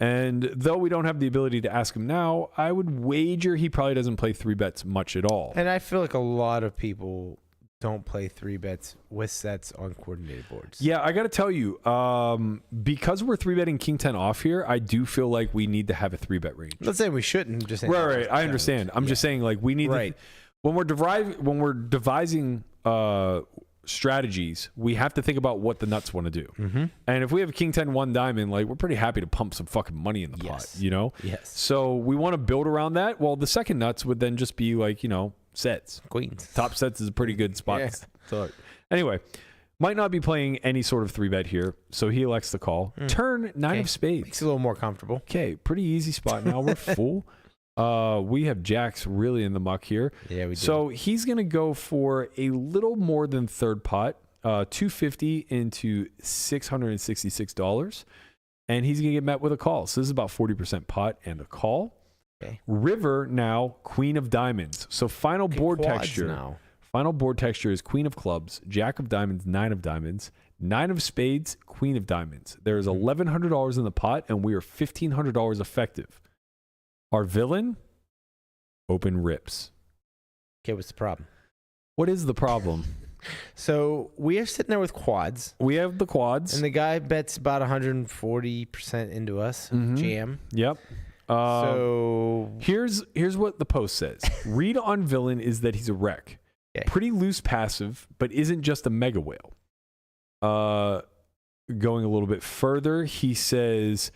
And though we don't have the ability to ask him now, I would wager he probably doesn't play 3-bets much at all. And I feel like a lot of people don't play 3-bets with sets on coordinated boards. Yeah, I got to tell you, because we're 3-betting king 10 off here, I do feel like we need to have a 3-bet range. Let's say we shouldn't. Just right. I understand. I'm just saying, like, we need to, when we're devising strategies, we have to think about what the nuts want to do. And if we have King 10 1 diamond, like, we're pretty happy to pump some fucking money in the pot, you know? Yes. So we want to build around that. Well, the second nuts would then just be like, you know, sets. Queens. Top sets is a pretty good spot. Yeah. So anyway, might not be playing any sort of 3-bet here, so he elects to call. Turn 9 of spades. Makes it a little more comfortable. Okay, pretty easy spot now. We're full. We have jacks really in the muck here. Yeah, we do. So he's going to go for a little more than third pot, $250 into $666. And he's going to get met with a call. So this is about 40% pot and a call. Okay. River now, queen of diamonds. So final board quads texture. now. Final board texture is queen of clubs, jack of diamonds, 9 of diamonds, 9 of spades, queen of diamonds. There is $1,100 in the pot, and we are $1,500 effective. Our villain, open rips. Okay, what's the problem? What is the problem? So we are sitting there with quads. We have the quads. And the guy bets about 140% into us. Jam. Yep. So here's what the post says. Read on villain is that he's a wreck. Okay. Pretty loose passive, but isn't just a mega whale. Going a little bit further, he says,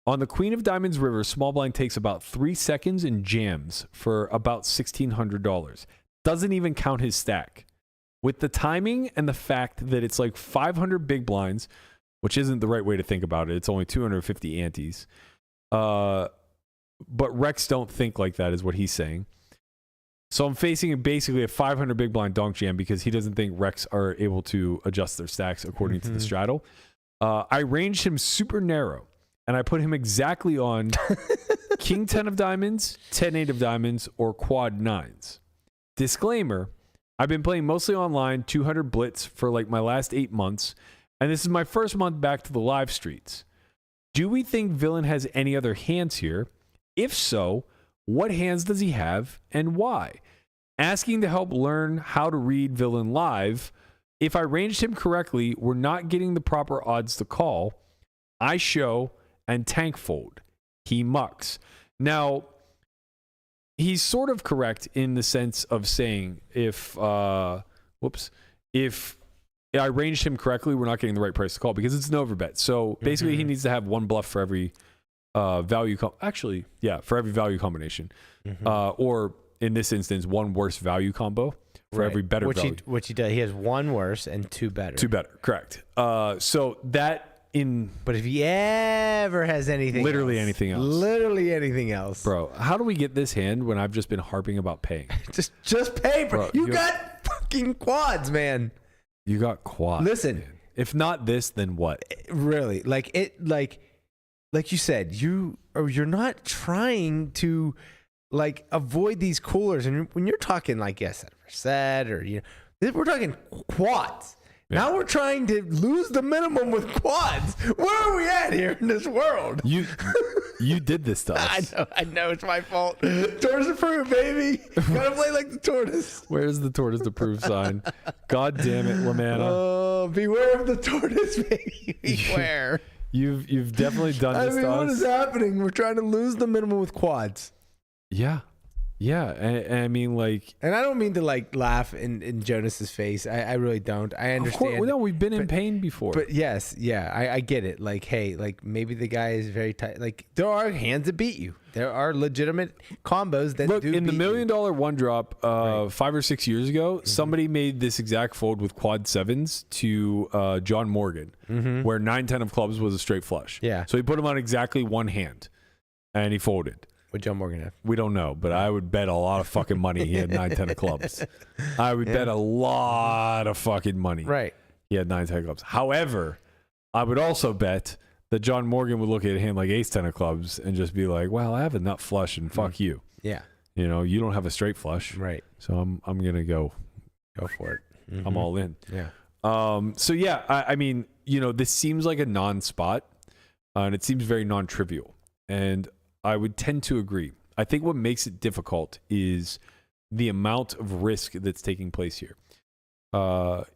on the Queen of Diamonds River, small blind takes about 3 seconds and jams for about $1,600. Doesn't even count his stack. With the timing and the fact that it's like 500 big blinds, which isn't the right way to think about it. It's only 250 antes. But Rex don't think like that is what he's saying. So I'm facing basically a 500 big blind donk jam because he doesn't think Rex are able to adjust their stacks according to the straddle. I ranged him super narrow, and I put him exactly on King 10 of diamonds, 10 8 of diamonds, or quad 9s. Disclaimer, I've been playing mostly online, 200 blitz for like my last 8 months, and this is my first month back to the live streets. Do we think villain has any other hands here? If so, what hands does he have and why? Asking to help learn how to read villain live. If I ranged him correctly, we're not getting the proper odds to call. I show and tank fold. He mucks. Now, he's sort of correct in the sense of saying if I ranged him correctly, we're not getting the right price to call because it's an overbet. So basically, he needs to have one bluff for every value. For every value combination, or in this instance, one worse value combo for every better value. Which he does. He has one worse and two better. Two better, correct. So that in. But if he ever has anything, literally anything else, bro. How do we get this hand when I've just been harping about paying? just pay, bro. You got fucking quads, man. You got quads. Listen, man. If not this, then what? Really, like you said, you're not trying to like avoid these coolers, and when you're talking like set or we're talking quads. Yeah. Now we're trying to lose the minimum with quads. Where are we at here in this world? You did this to us. I know. It's my fault. Tortoise approved, baby. Gotta play like the tortoise. Where's the tortoise approved sign? God damn it, Lamanna. Oh, beware of the tortoise, baby. Beware. You've definitely done this to us. What is happening? We're trying to lose the minimum with quads. Yeah. And I mean, like, and I don't mean to like laugh in Jonas's face. I really don't. I understand. Of course, we've been in pain before. But yes, I get it. Like, hey, like maybe the guy is very tight. Like, there are hands that beat you. There are legitimate combos that look do in beat the $1 million one drop 5 or 6 years ago. Somebody made this exact fold with quad 7s to John Morgan, where 9-10 of clubs was a straight flush. Yeah. So he put him on exactly one hand, and he folded. What John Morgan have? We don't know, but I would bet a lot of fucking money he had 9-10 of clubs. I would bet a lot of fucking money. Right. He had 9-10 of clubs. However, I would also bet that John Morgan would look at him like ace-10 of clubs and just be like, well, I have a nut flush and fuck you. Yeah. You don't have a straight flush. Right. So I'm going to go for it. I'm all in. Yeah. So yeah, I mean, this seems like a non-spot and it seems very non-trivial. And I would tend to agree. I think what makes it difficult is the amount of risk that's taking place here.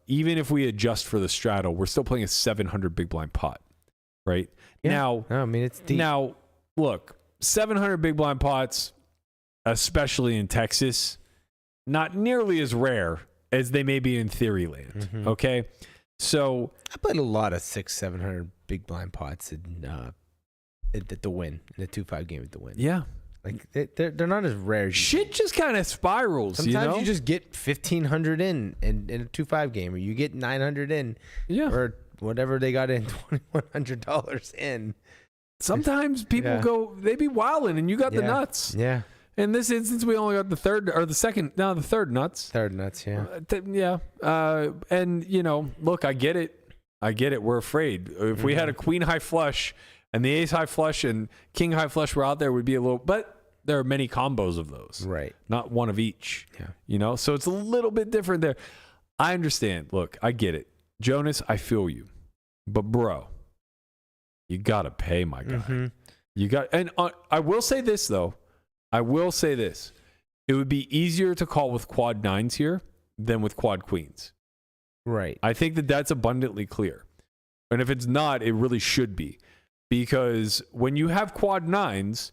Even if we adjust for the straddle, we're still playing a 700 big blind pot, right? Yeah. Now, I mean, it's deep. Now, look, 700 big blind pots, especially in Texas, not nearly as rare as they may be in theory land. Okay, so I played a lot of 600-700 big blind pots at the win in the 2-5 game at the win. Yeah, like they're not as rare. As shit just kind of spirals. Sometimes you just get 1,500 in a 2-5 game, or you get 900 in, or whatever they got in, $2,100 in. Sometimes people go, they be wilding, and you got the nuts. Yeah. In this instance, we only got the third nuts. Third nuts, yeah. And, look, I get it. We're afraid. If we had a queen high flush and the ace high flush and king high flush were out there, would be a little, but there are many combos of those. Right. Not one of each. Yeah. So it's a little bit different there. I understand. Look, I get it. Jonas, I feel you. But, bro, you got to pay, my guy. And I will say this, though. It would be easier to call with quad 9s here than with quad queens. Right. I think that's abundantly clear. And if it's not, it really should be. Because when you have quad 9s,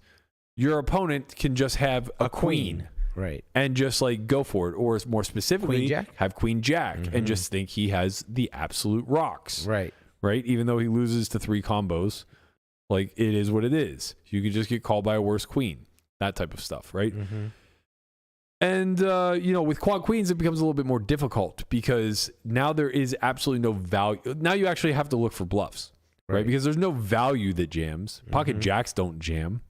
your opponent can just have a queen. Right. And just like go for it. Or more specifically, Queen jack? have queen jack and just think he has the absolute rocks. Right. Right? Even though he loses to 3 combos, like it is what it is. You could just get called by a worse queen. That type of stuff, right? And, with quad queens, it becomes a little bit more difficult because now there is absolutely no value. Now you actually have to look for bluffs, right? Because there's no value that jams. Pocket jacks don't jam,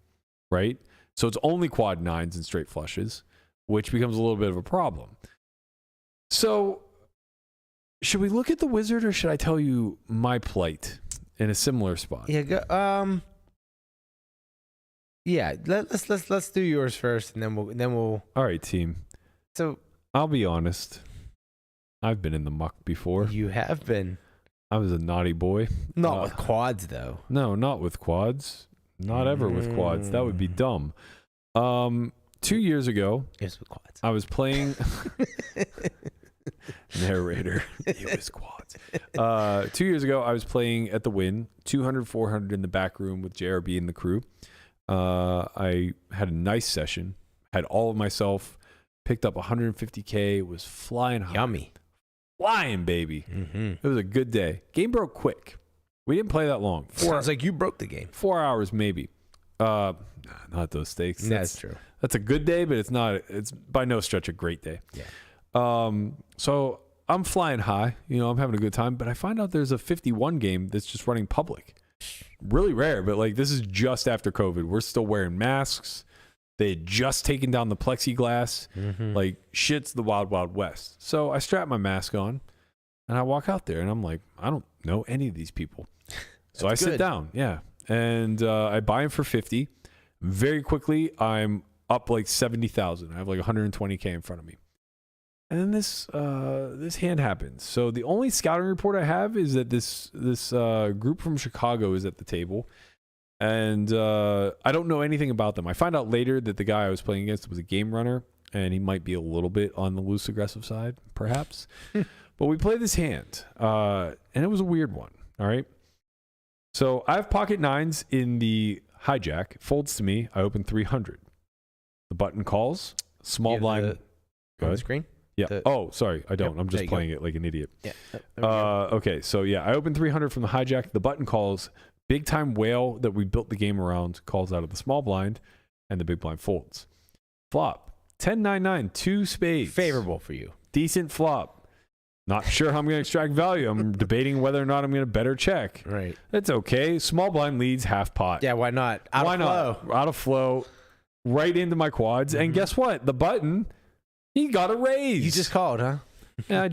right? So it's only quad 9s and straight flushes, which becomes a little bit of a problem. So should we look at the wizard or should I tell you my plight in a similar spot? Yeah, let's do yours first, and then we'll. All right, team. So I'll be honest. I've been in the muck before. You have been. I was a naughty boy. Not with quads, though. No, not with quads. Not ever with quads. That would be dumb. 2 years ago, yes, with quads. I was playing. Narrator. It was quads. 2 years ago, I was playing at the Win, 200, 400 in the back room with JRB and the crew. I had a nice session, had all of myself, picked up 150K, was flying high. Yummy. Flying, baby. It was a good day. Game broke quick. We didn't play that long. Sounds like you broke the game. 4 hours, maybe. Not those stakes. That's true. That's a good day, but it's by no stretch a great day. Yeah. So I'm flying high. I'm having a good time, but I find out there's a 51 game that's just running public. Really rare, but like this is just after COVID. We're still wearing masks. They had just taken down the plexiglass. Like shit's the wild, wild west. So I strap my mask on and I walk out there and I'm like, I don't know any of these people. So I sit down. Yeah. And I buy them for 50. Very quickly, I'm up like 70,000. I have like 120K in front of me. And then this hand happens. So the only scouting report I have is that this group from Chicago is at the table, and I don't know anything about them. I find out later that the guy I was playing against was a game runner, and he might be a little bit on the loose aggressive side, perhaps. But we play this hand, and it was a weird one. All right. So I have pocket 9s in the hijack. Folds to me. I open 300. The button calls. Small blind. Go ahead. Screen. Yeah. Sorry. I don't. I'm just playing it like an idiot. Yeah. Okay. So, yeah, I opened 300 from the hijack. The button calls. Big time whale that we built the game around calls out of the small blind, and the big blind folds. Flop. 10-9-9. 2 spades. Favorable for you. Decent flop. Not sure how I'm going to extract value. I'm debating whether or not I'm going to better check. Right. That's okay. Small blind leads half pot. Yeah, why not? Out of flow. Right into my quads. And guess what? The button... He got a raise. You just called, huh? Yeah,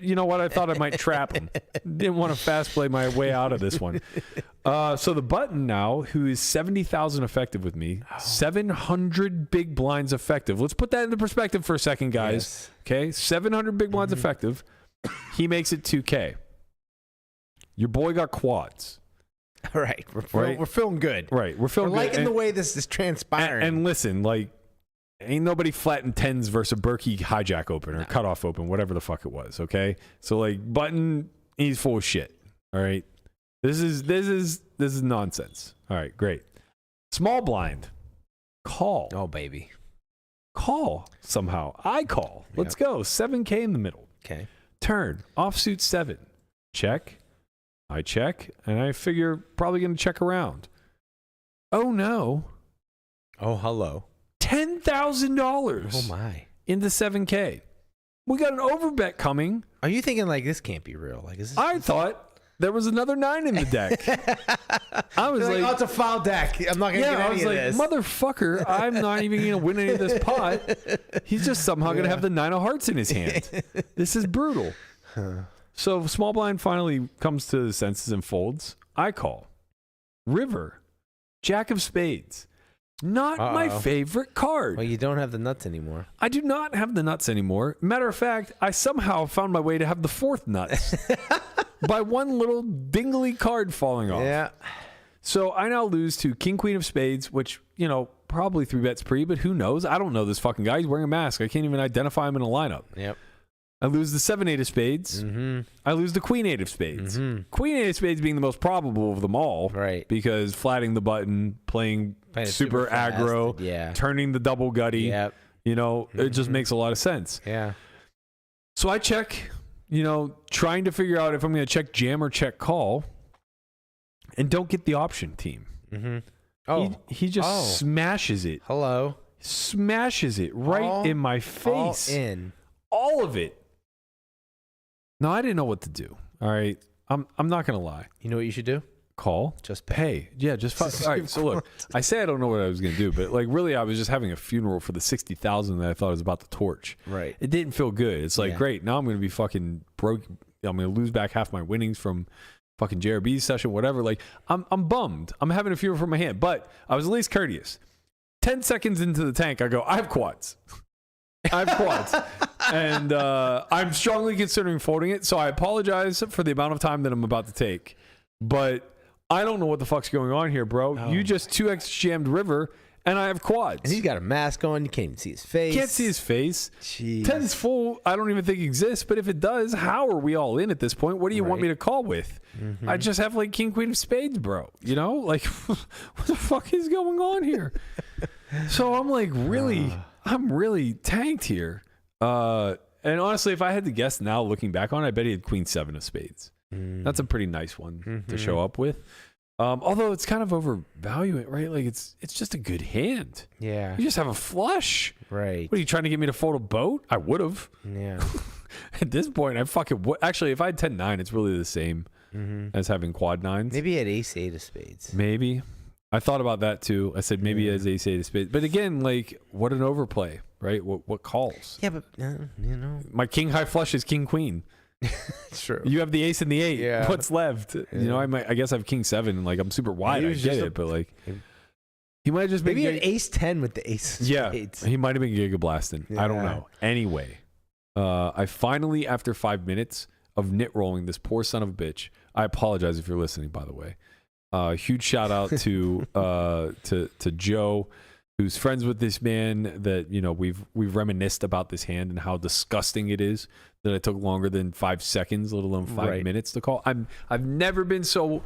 you know what? I thought I might trap him. Didn't want to fast play my way out of this one. So the button now, who is 70,000 effective with me, 700 big blinds effective. Let's put that into perspective for a second, guys. Yes. Okay, 700 big blinds effective. He makes it 2K. Your boy got quads. All right. We're feeling good. Right. We're feeling good. We're liking the way this is transpiring. And listen, like, ain't nobody flatting 10s versus a Berkey hijack open or cutoff open, whatever the fuck it was, okay? So, like, button, he's full of shit, all right? This is nonsense. All right, great. Small blind. Call. Oh, baby. Call somehow. I call. Let's go. 7K in the middle. Okay. Turn, offsuit 7. Check. I check, and I figure probably going to check around. Oh, no. Oh, hello. $10,000. Oh, my. Into 7K. We got an overbet coming. Are you thinking, like, this can't be real? Like, is this... I thought there was another 9 in the deck. I was like, oh, it's a foul deck. I'm not going to get any of this. Motherfucker, I'm not even going to win any of this pot. He's just somehow going to have the 9 of hearts in his hand. This is brutal. So small blind finally comes to the senses and folds. I call. River. Jack of spades. Not my favorite card. Well, you don't have the nuts anymore. I do not have the nuts anymore. Matter of fact, I somehow found my way to have the 4th nuts by one little dingly card falling off. Yeah. So I now lose to King, Queen of spades, which, probably 3 bets pre, but who knows? I don't know this fucking guy. He's wearing a mask. I can't even identify him in a lineup. Yep. I lose the 7, 8 of spades. Mm-hmm. I lose the Queen, 8 of spades. Mm-hmm. Queen, 8 of spades being the most probable of them all. Right. Because flatting the button, playing super fast, aggro, yeah. turning the double gutty. Yep. It just makes a lot of sense. Yeah. So I check, trying to figure out if I'm going to check jam or check call, and don't get the option team. Mm-hmm. Oh. He just smashes it. Hello. Smashes it right in my face. All of it. No, I didn't know what to do. All right. I'm not going to lie. You know what you should do? Call. Just pay. Yeah, just fuck. All right, so look, I say I don't know what I was going to do, but really I was just having a funeral for the 60,000 that I thought I was about to torch. Right. It didn't feel good. It's like, great, now I'm going to be fucking broke. I'm going to lose back half my winnings from fucking JRB's session, whatever. Like, I'm bummed. I'm having a funeral for my hand, but I was at least courteous. 10 seconds into the tank, I go, I have quads. And I'm strongly considering folding it, so I apologize for the amount of time that I'm about to take. But I don't know what the fuck's going on here, bro. Oh. You just 2x jammed river, and I have quads. And he's got a mask on. You can't even see his face. Can't see his face. Jeez. 10's full. I don't even think exists. But if it does, how are we all in at this point? What do you want me to call with? Mm-hmm. I just have like King, Queen of spades, bro. Like, what the fuck is going on here? So I'm like, I'm really tanked here. And honestly, if I had to guess now, looking back on it, I bet he had Queen 7 of spades. That's a pretty nice one to show up with. Although it's kind of overvaluing, right? Like it's just a good hand. Yeah. You just have a flush. Right. What are you trying to get me to fold a boat? I would have. Yeah. At this point, I fucking would. Actually, if I had 10-9, it's really the same as having quad 9s. Maybe he had ace 8 of spades. Maybe. I thought about that too. I said maybe as ace 8 of spades. But again, like, what an overplay, right? What calls? Yeah, but, My king high flush is king queen. True. You have the ace and the 8. Yeah. What's left? Yeah. I guess I have king 7 and like I'm super wide. I get it, but like he might have just been maybe he had ace 10 with the ace of spades. He might have been giga blasting. I don't know. Anyway, I finally, after 5 minutes of knit rolling this poor son of a bitch, I apologize if you're listening, by the way. Huge shout out to Joe, who's friends with this man. That we've reminisced about this hand and how disgusting it is that it took longer than 5 seconds, let alone 5 minutes to call. I've never been so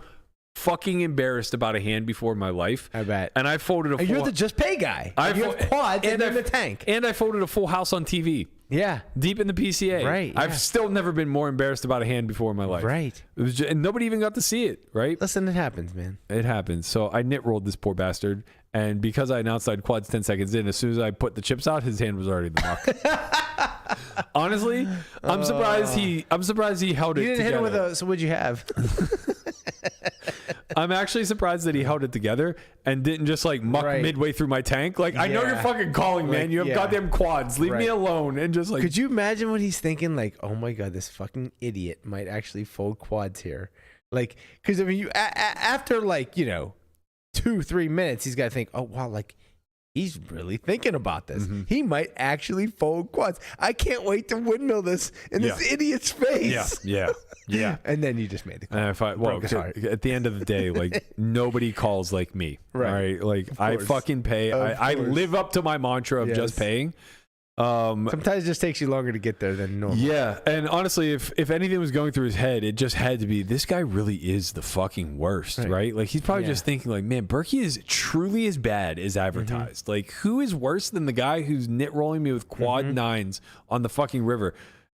fucking embarrassed about a hand before in my life. I bet. And I folded a full. You're the just pay guy. You have quads and in the tank. And I folded a full house on TV. Yeah. Deep in the PCA. Right. Yeah. I've still never been more embarrassed about a hand before in my life. Right. It was and nobody even got to see it, right? Listen, it happens, man. It happens. So I knit rolled this poor bastard. And because I announced I'd quads 10 seconds in, as soon as I put the chips out, his hand was already in the muck. Honestly, I'm surprised he held it together. You didn't hit it with a, so what'd you have? I'm actually surprised that he held it together and didn't just like muck midway through my tank. Like, I know you're fucking calling, man. You have goddamn quads. Leave me alone. And just like, could you imagine what he's thinking? Like, oh my God, this fucking idiot might actually fold quads here. Like, because I mean, you after like 2-3 minutes, he's got to think, oh wow, like he's really thinking about this. He might actually fold quads. I can't wait to windmill this in this idiot's face. Yeah. And then you just made the call. At the end of the day, like nobody calls like me. Right. All right. Like I fucking pay. I live up to my mantra of just paying. Sometimes it just takes you longer to get there than normal. Yeah, and honestly, if anything was going through his head, it just had to be, this guy really is the fucking worst, right? Like he's probably just thinking like, man, Berkey is truly as bad as advertised. Like who is worse than the guy who's knit rolling me with quad 9s on the fucking river?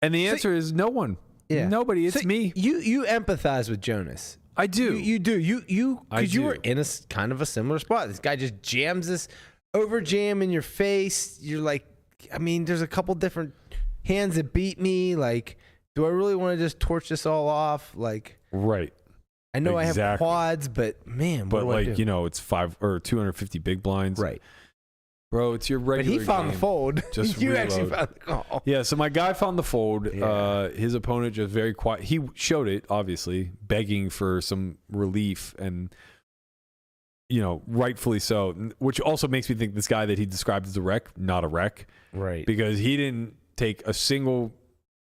And the answer is no one. Yeah. Nobody. It's So me. You empathize with Jonas. I do. You do. Because you were do. in a kind of a similar spot. This guy just jams this over jam in your face. You're like, I mean, there's a couple different hands that beat me. Like, do I really want to just torch this all off? Like, Right. I know I have Exactly. quads, but man, what But do I do? like, you know, it's 5 or 250 big blinds. Right. Bro, it's your But regular he found the game. fold. Just you reload. actually found the call. Yeah, so my guy found the fold. Yeah. His opponent just very quiet. He showed it, obviously, begging for some relief and, you know, rightfully so, which also makes me think this guy that he described as a wreck, not a wreck. Right. Because he didn't take a single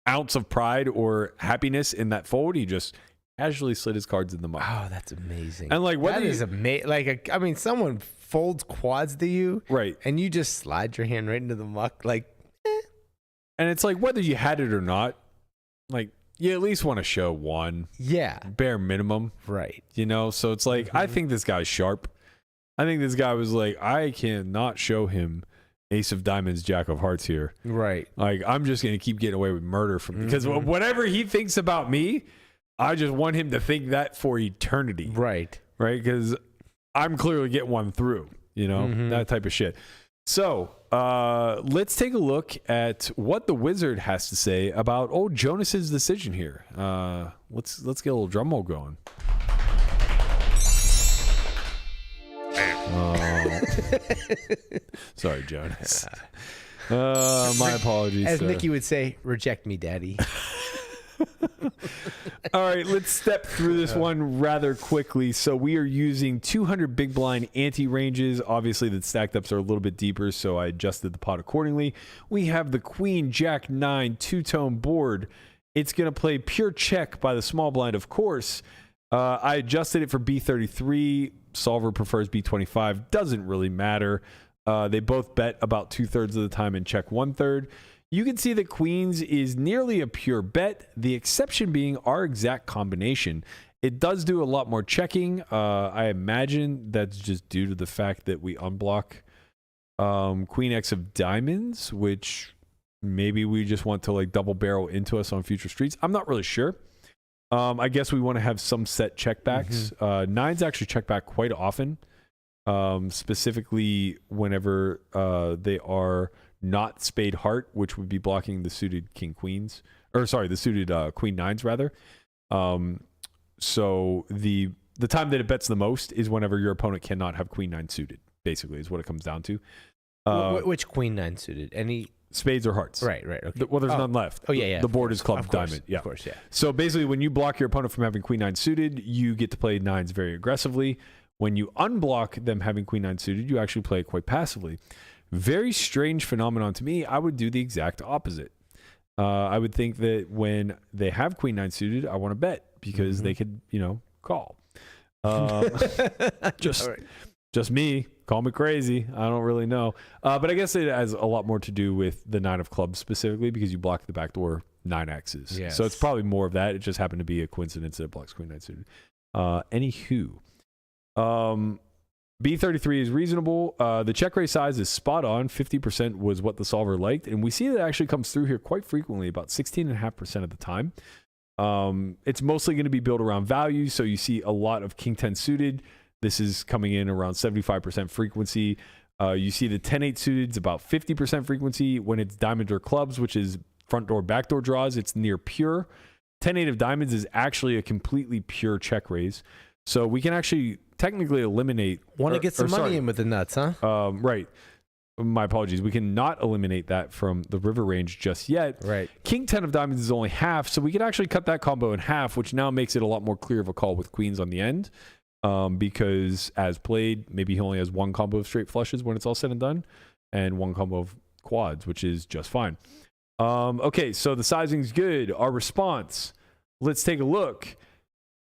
ounce of pride or happiness in that fold. He just casually slid his cards in the muck. Oh, that's amazing. And like, whether that is you- amazing. Like, I mean, someone folds quads to you, Right. and you just slide your hand right into the muck. Like, And it's like, whether you had it or not, like, you at least want to show one, yeah, bare minimum. right. You know, so it's like, I think this guy's sharp. I think this guy was like, I cannot show him Ace of Diamonds, Jack of Hearts here. Right. Like, I'm just going to keep getting away with murder from because whatever he thinks about me, I just want him to think that for eternity. Right. Right? Because I'm clearly getting one through, you know, that type of shit. So let's take a look at what the Wizard has to say about old Jonas's decision here. Let's get a little drum roll going. Sorry, Jonas. My apologies. As sir. Nikki would say, reject me, daddy. All right, let's step through this one rather quickly. So we are using 200 big blind anti-ranges. Obviously, the stacked ups are a little bit deeper, so I adjusted the pot accordingly. We have the Queen Jack 9 two-tone board. It's going to play pure check by the small blind, of course. I adjusted it for B33. Solver prefers B25. Doesn't really matter. They both bet about 2/3 of the time and check 1/3. You can see that Queens is nearly a pure bet, the exception being our exact combination. It does do a lot more checking. I imagine that's just due to the fact that we unblock Queen X of Diamonds, which maybe we just want to like double barrel into us on future streets. I'm not really sure. I guess we want to have some set checkbacks. Nines actually check back quite often, specifically whenever they are not spade heart, which would be blocking the suited king queens, or sorry, the suited queen nines rather. So the time that it bets the most is whenever your opponent cannot have queen nine suited, basically is what it comes down to. Which queen nine suited? Any spades or hearts? Right. Okay. Well, there's none left. Oh yeah. The board is club Of course, diamond. Yeah, of course, yeah. So basically, when you block your opponent from having queen nine suited, you get to play nines very aggressively. When you unblock them having queen nine suited, you actually play it quite passively. Very strange phenomenon to me. I would do the exact opposite. I would think that when they have queen nine suited, I want to bet because they could, call. Just me. Call me crazy. I don't really know. But I guess it has a lot more to do with the nine of clubs specifically because you block the backdoor 9Xs. Yes. So it's probably more of that. It just happened to be a coincidence that it blocks queen nine suited. Anywho. B33 is reasonable. The check raise size is spot on. 50% was what the solver liked. And we see that it actually comes through here quite frequently, about 16.5% of the time. It's mostly going to be built around value. So you see a lot of king 10 suited. This is coming in around 75% frequency. You see the 10-8 suited is about 50% frequency. When it's diamond or clubs, which is front door, back door draws, it's near pure. 10-8 of diamonds is actually a completely pure check raise. So we can actually technically eliminate. Want to get some money in with the nuts, huh? Right. My apologies. We cannot eliminate that from the river range just yet. Right. King 10 of diamonds is only half, so we could actually cut that combo in half, which now makes it a lot more clear of a call with queens on the end. Because as played, maybe he only has one combo of straight flushes when it's all said and done, and one combo of quads, which is just fine. Okay, so the sizing's good. Our response, let's take a look.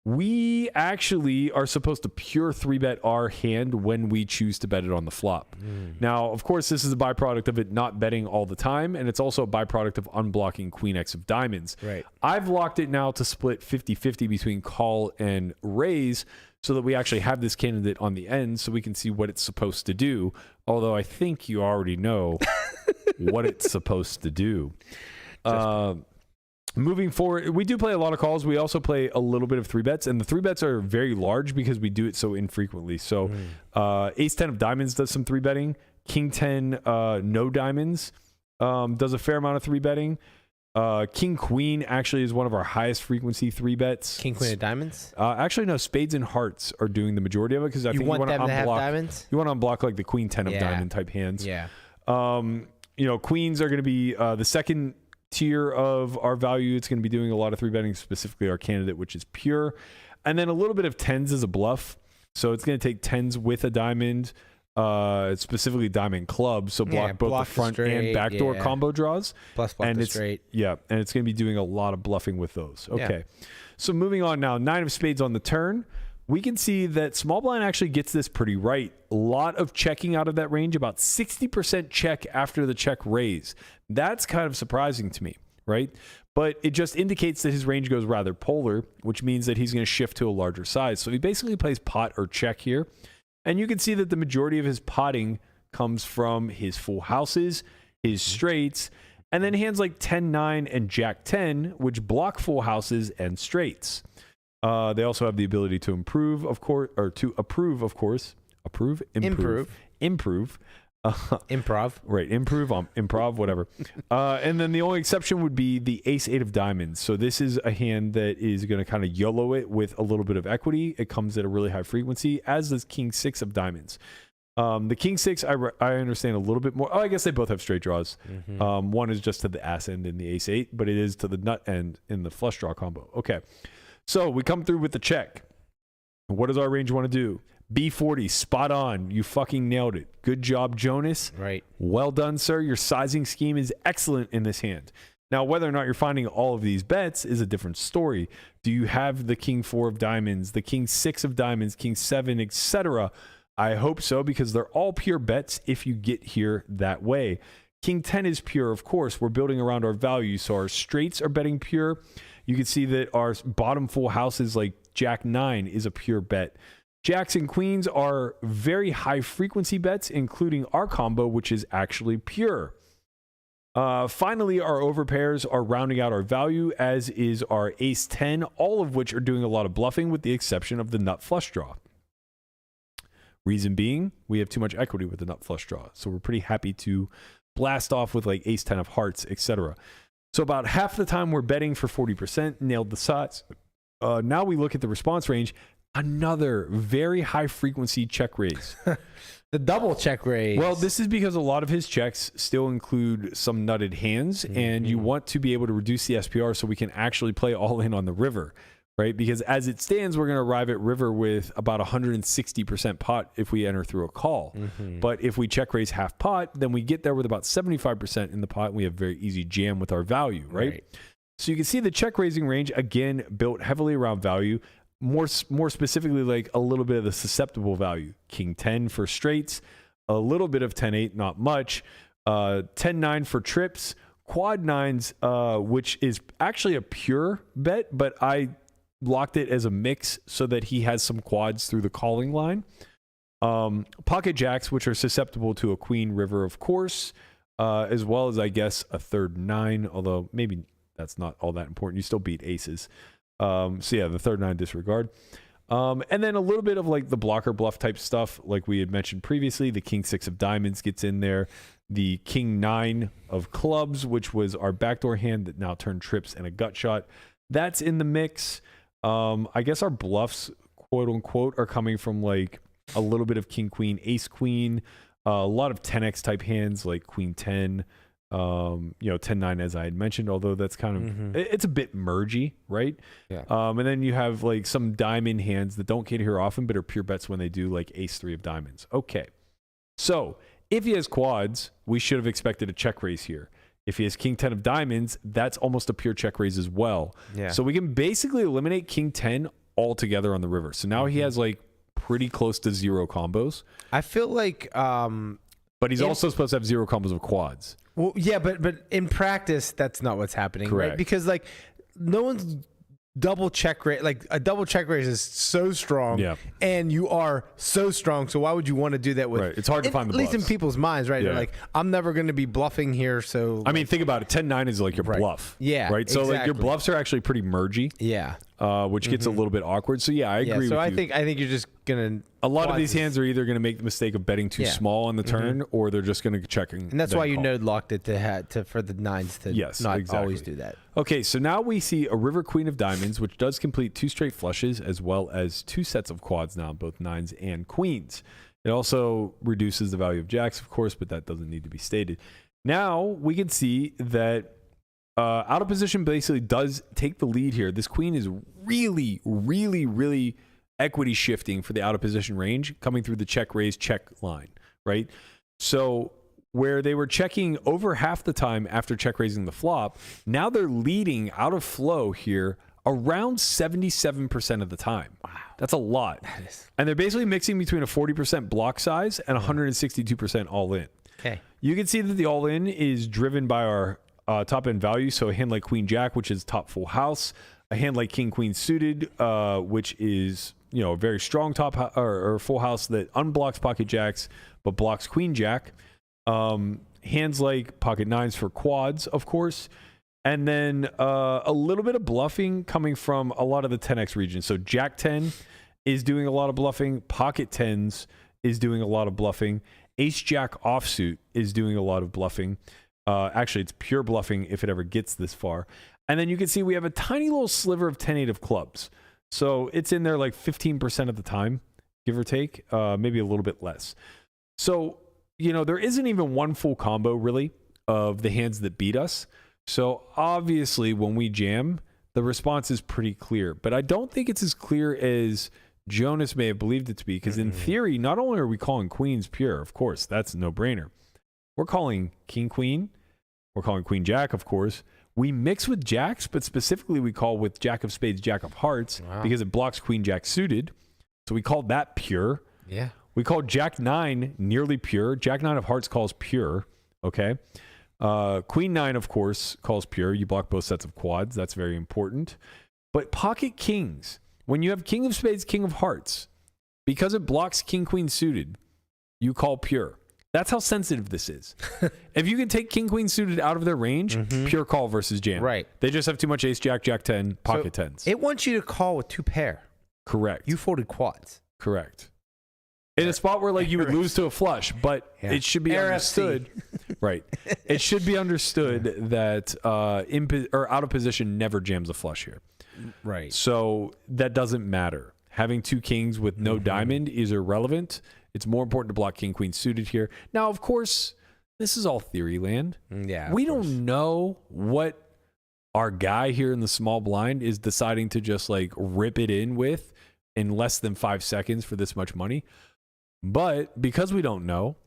We actually are supposed to pure 3-bet our hand when we choose to bet it on the flop. Now, of course, this is a byproduct of it not betting all the time, and it's also a byproduct of unblocking Queen X of diamonds. Right. I've locked it now to split 50-50 between call and raise so that we actually have this candidate on the end so we can see what it's supposed to do, although I think you already know what it's supposed to do. Moving forward, we do play a lot of calls. We also play a little bit of 3-bets, and the 3-bets are very large because we do it so infrequently. So Ace 10 of diamonds does some 3-betting. King 10 no diamonds does a fair amount of 3-betting. King Queen actually is one of our highest frequency 3-bets. King Queen of diamonds? Actually, no. Spades and hearts are doing the majority of it because I think you want them to to have unblock. diamonds? You want to unblock like the Queen 10 of diamond type hands. Yeah. Queens are going to be the second tier of our value. It's going to be doing a lot of 3-betting, specifically our candidate, which is pure, and then a little bit of 10s as a bluff. So it's going to take 10s with a diamond. Specifically diamond club, so block both the front and backdoor combo draws. Plus block the straight. Yeah, and it's going to be doing a lot of bluffing with those. Okay, so moving on now, 9 of spades on the turn. We can see that small blind actually gets this pretty right. A lot of checking out of that range, about 60% check after the check raise. That's kind of surprising to me, right? But it just indicates that his range goes rather polar, which means that he's going to shift to a larger size. So he basically plays pot or check here. And you can see that the majority of his potting comes from his full houses, his straights, and then hands like 10-9 and Jack-10, which block full houses and straights. They also have the ability to improve, of course, or to approve, of course. Improve. Improv. Right, improv, whatever. And then the only exception would be the Ace 8 of diamonds. So this is a hand that is going to kind of YOLO it with a little bit of equity. It comes at a really high frequency, as does King 6 of diamonds. The King 6, I understand a little bit more. Oh, I guess they both have straight draws. One is just to the ass end in the Ace 8, but it is to the nut end in the flush draw combo. Okay, so we come through with the check. What does our range want to do? B40, spot on. You fucking nailed it. Good job, Jonas. Right. Well done, sir. Your sizing scheme is excellent in this hand. Now, whether or not you're finding all of these bets is a different story. Do you have the King 4 of diamonds, the King 6 of diamonds, King 7, etc.? I hope so, because they're all pure bets if you get here that way. King 10 is pure, of course. We're building around our value, so our straights are betting pure. You can see that our bottom full houses like Jack 9 is a pure bet. Jacks and queens are very high frequency bets, including our combo, which is actually pure. Finally, our overpairs are rounding out our value, as is our Ace 10, all of which are doing a lot of bluffing with the exception of the nut flush draw. Reason being, we have too much equity with the nut flush draw, so we're pretty happy to blast off with like Ace 10 of hearts, etc. So about half the time we're betting for 40%, nailed the size. Now we look at the response range. Another very high frequency check raise. The double check raise. Well, this is because a lot of his checks still include some nutted hands, and you want to be able to reduce the SPR so we can actually play all in on the river, right? Because as it stands, we're going to arrive at river with about 160% pot if we enter through a call. But if we check raise half pot, then we get there with about 75% in the pot, and we have very easy jam with our value, right? So you can see the check raising range, again, built heavily around value. More specifically, like a little bit of the susceptible value. King 10 for straights, a little bit of 10-8, not much. 10-9 for trips, quad 9s, which is actually a pure bet, but I locked it as a mix so that he has some quads through the calling line. Pocket jacks, which are susceptible to a queen river, of course, as well as, I guess, a third 9, although maybe that's not all that important. You still beat aces. So yeah, the third 9 disregard. And then a little bit of like the blocker bluff type stuff, like we had mentioned previously. The King 6 of diamonds gets in there. The King 9 of clubs, which was our backdoor hand that now turned trips and a gut shot, that's in the mix. I guess our bluffs, quote unquote, are coming from like a little bit of King Queen, Ace Queen, a lot of 10x type hands like Queen 10. 10-9 as I had mentioned, although that's kind of it's a bit mergy, right? And then you have like some diamond hands that don't get here often but are pure bets when they do, like Ace 3 of diamonds. Okay, so if he has quads, we should have expected a check raise here. If he has King 10 of diamonds, that's almost a pure check raise as well. So we can basically eliminate King 10 altogether on the river. So now he has like pretty close to 0 combos. I feel like but he's also supposed to have 0 combos of quads. Well, yeah, but in practice, that's not what's happening, right? Because like no one's double check raise, like a double check raise is so strong, and you are so strong. So why would you want to do that with? Right. It's hard to find the at least in bluffs. people's minds, right? Yeah. They're like, I'm never going to be bluffing here. So I mean, think about it. 10-9 is like your bluff. Yeah. Right. So like your exactly. bluffs are actually pretty mergy. Yeah. Which gets a little bit awkward. So yeah, I agree. So with you. I think you're just gonna. A lot of these hands are either going to make the mistake of betting too small on the turn, or they're just going to check and that's then why you call. node locked it to for the nines to not always do that. Okay, so now we see a river queen of diamonds, which does complete 2 straight flushes as well as 2 sets of quads now, both nines and queens. It also reduces the value of jacks, of course, but that doesn't need to be stated. Now we can see that out of position basically does take the lead here. This queen is really, really, really equity shifting for the out of position range, coming through the check raise check line, right? So where they were checking over half the time after check raising the flop, now they're leading out of flow here around 77% of the time. Wow. That's a lot. And they're basically mixing between a 40% block size and 162% all in. Okay. You can see that the all in is driven by our top end value. So a hand like Queen Jack, which is top full house, a hand like King Queen suited, which is a very strong top or full house that unblocks pocket jacks but blocks Queen Jack. Hands like pocket nines for quads, of course, and then a little bit of bluffing coming from a lot of the 10x region. So Jack 10 is doing a lot of bluffing. Pocket 10s is doing a lot of bluffing. Ace Jack offsuit is doing a lot of bluffing. Actually, it's pure bluffing if it ever gets this far. And then you can see we have a tiny little sliver of 10-8 of clubs. So it's in there like 15% of the time, give or take, maybe a little bit less. So, there isn't even one full combo really of the hands that beat us. So obviously when we jam, the response is pretty clear. But I don't think it's as clear as Jonas may have believed it to be, because in theory, not only are we calling queens pure, of course, that's a no-brainer. We're calling king queen. We're calling queen jack, of course. We mix with jacks, but specifically we call with jack of spades, jack of hearts, because it blocks queen jack suited. So we call that pure. Yeah. We call jack 9 nearly pure. Jack 9 of hearts calls pure. Okay. Queen 9, of course, calls pure. You block both sets of quads. That's very important. But pocket kings, when you have king of spades, king of hearts, because it blocks king queen suited, you call pure. That's how sensitive this is. If you can take king queen suited out of their range, pure call versus jam. Right. They just have too much ace jack, jack 10, pocket 10s. It wants you to call with 2 pair. Correct. You folded quads. Correct. In a spot where like you would lose to a flush, but it should be understood. Right. It should be understood that out of position never jams a flush here. Right. So that doesn't matter. Having 2 kings with no diamond is irrelevant. It's more important to block king queen suited here. Now, of course, this is all theory land. Yeah. We don't know what our guy here in the small blind is deciding to just like rip it in with in less than 5 seconds for this much money. But because we don't know,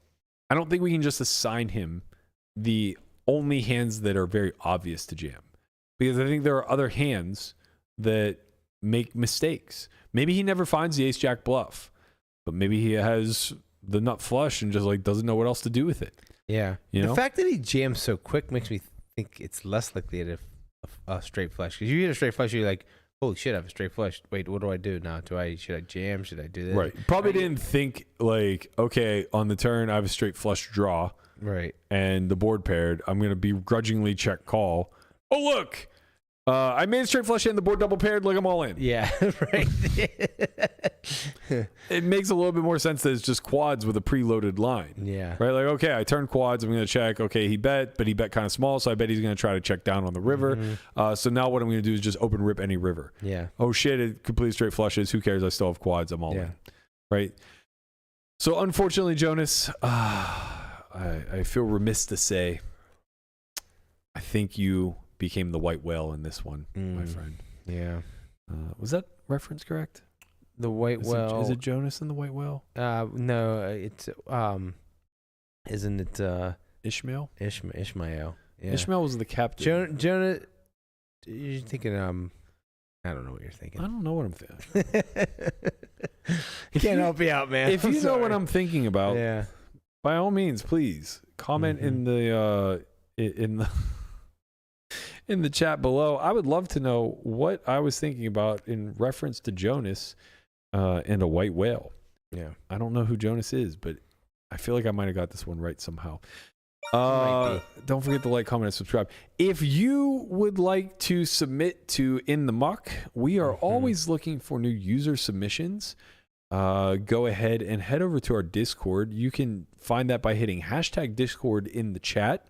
I don't think we can just assign him the only hands that are very obvious to jam. Because I think there are other hands that make mistakes. Maybe he never finds the ace jack bluff, but maybe he has the nut flush and just like doesn't know what else to do with it. Yeah. The fact that he jams so quick makes me think it's less likely to a straight flush. Because you hit a straight flush, you're like, holy shit, I have a straight flush. Wait, what do I do now? Should I jam? Should I do this? Right. Probably didn't think like, okay, on the turn I have a straight flush draw. Right. And the board paired. I'm going to begrudgingly check call. Oh, look. I made a straight flush in the board double paired. Look, I'm all in. Yeah. Right. It makes a little bit more sense that it's just quads with a preloaded line. Yeah. Right. Like, okay, I turned quads. I'm going to check. Okay, he bet, but he bet kind of small. So I bet he's going to try to check down on the river. So now what I'm going to do is just open rip any river. Yeah. Oh, shit. It completely straight flushes. Who cares? I still have quads. I'm all in. Right. So unfortunately, Jonas, I feel remiss to say, I think you became the white whale in this one, my friend. Yeah. Was that reference correct? The white whale. Is it Jonas and the white whale? No, it's isn't it Ishmael? Ishmael. Yeah. Ishmael was the captain. Jonah, you're thinking I don't know what you're thinking. I don't know what I'm thinking. Can't help you out, man. If you know what I'm thinking about, yeah, by all means, please comment in the in the chat below. I would love to know what I was thinking about in reference to Jonas and a white whale. Yeah. I don't know who Jonas is, but I feel like I might have got this one right somehow. Don't forget to like, comment, and subscribe. If you would like to submit to In the Muck, we are always looking for new user submissions. Go ahead and head over to our Discord. You can find that by hitting hashtag Discord in the chat,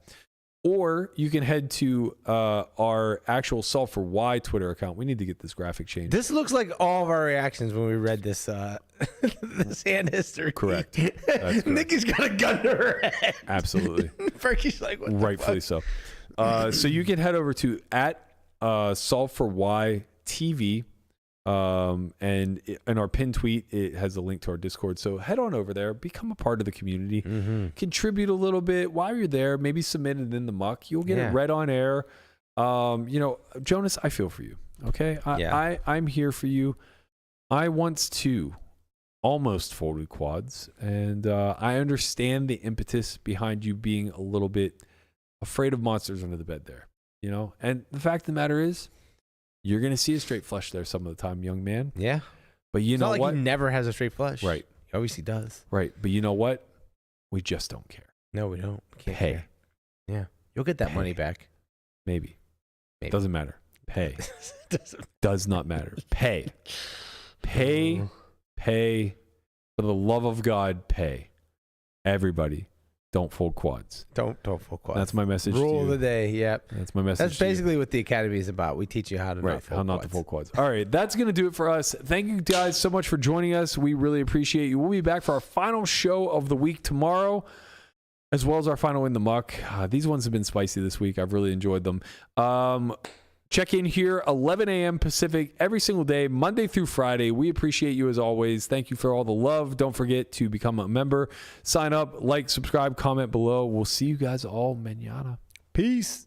or you can head to our actual Solve for Why Twitter account. We need to get this graphic changed. This looks like all of our reactions when we read this this hand history. Correct. That's correct. Nikki's got a gun to her head. Absolutely. Berkey's like, what rightfully the fuck? so. So you can head over to Solve for Why TV. And in our pinned tweet, it has a link to our Discord. So head on over there, become a part of the community, contribute a little bit while you're there. Maybe submit it in the muck. You'll get it read on air. Jonas, I feel for you. Okay, I'm here for you. I once too almost folded quads, and I understand the impetus behind you being a little bit afraid of monsters under the bed there. And the fact of the matter is, you're going to see a straight flush there some of the time, young man. Yeah. But you know what? what? He never has a straight flush. Right. He obviously does. Right. But you know what? We just don't care. No, we don't. Can't Pay. care. Yeah. You'll get that money back. Maybe. Doesn't matter. Pay. Does not matter. Pay. Pay. Pay. For the love of God, pay. Everybody. Don't fold quads. Don't fold quads. That's my message to you. Rule of the day. Yep. That's my message. That's basically what the Academy is about. We teach you how to not fold quads. To fold quads. All right. That's going to do it for us. Thank you guys so much for joining us. We really appreciate you. We'll be back for our final show of the week tomorrow, as well as our final In the Muck. These ones have been spicy this week. I've really enjoyed them. Check in here 11 a.m. Pacific every single day, Monday through Friday. We appreciate you as always. Thank you for all the love. Don't forget to become a member. Sign up, like, subscribe, comment below. We'll see you guys all mañana. Peace.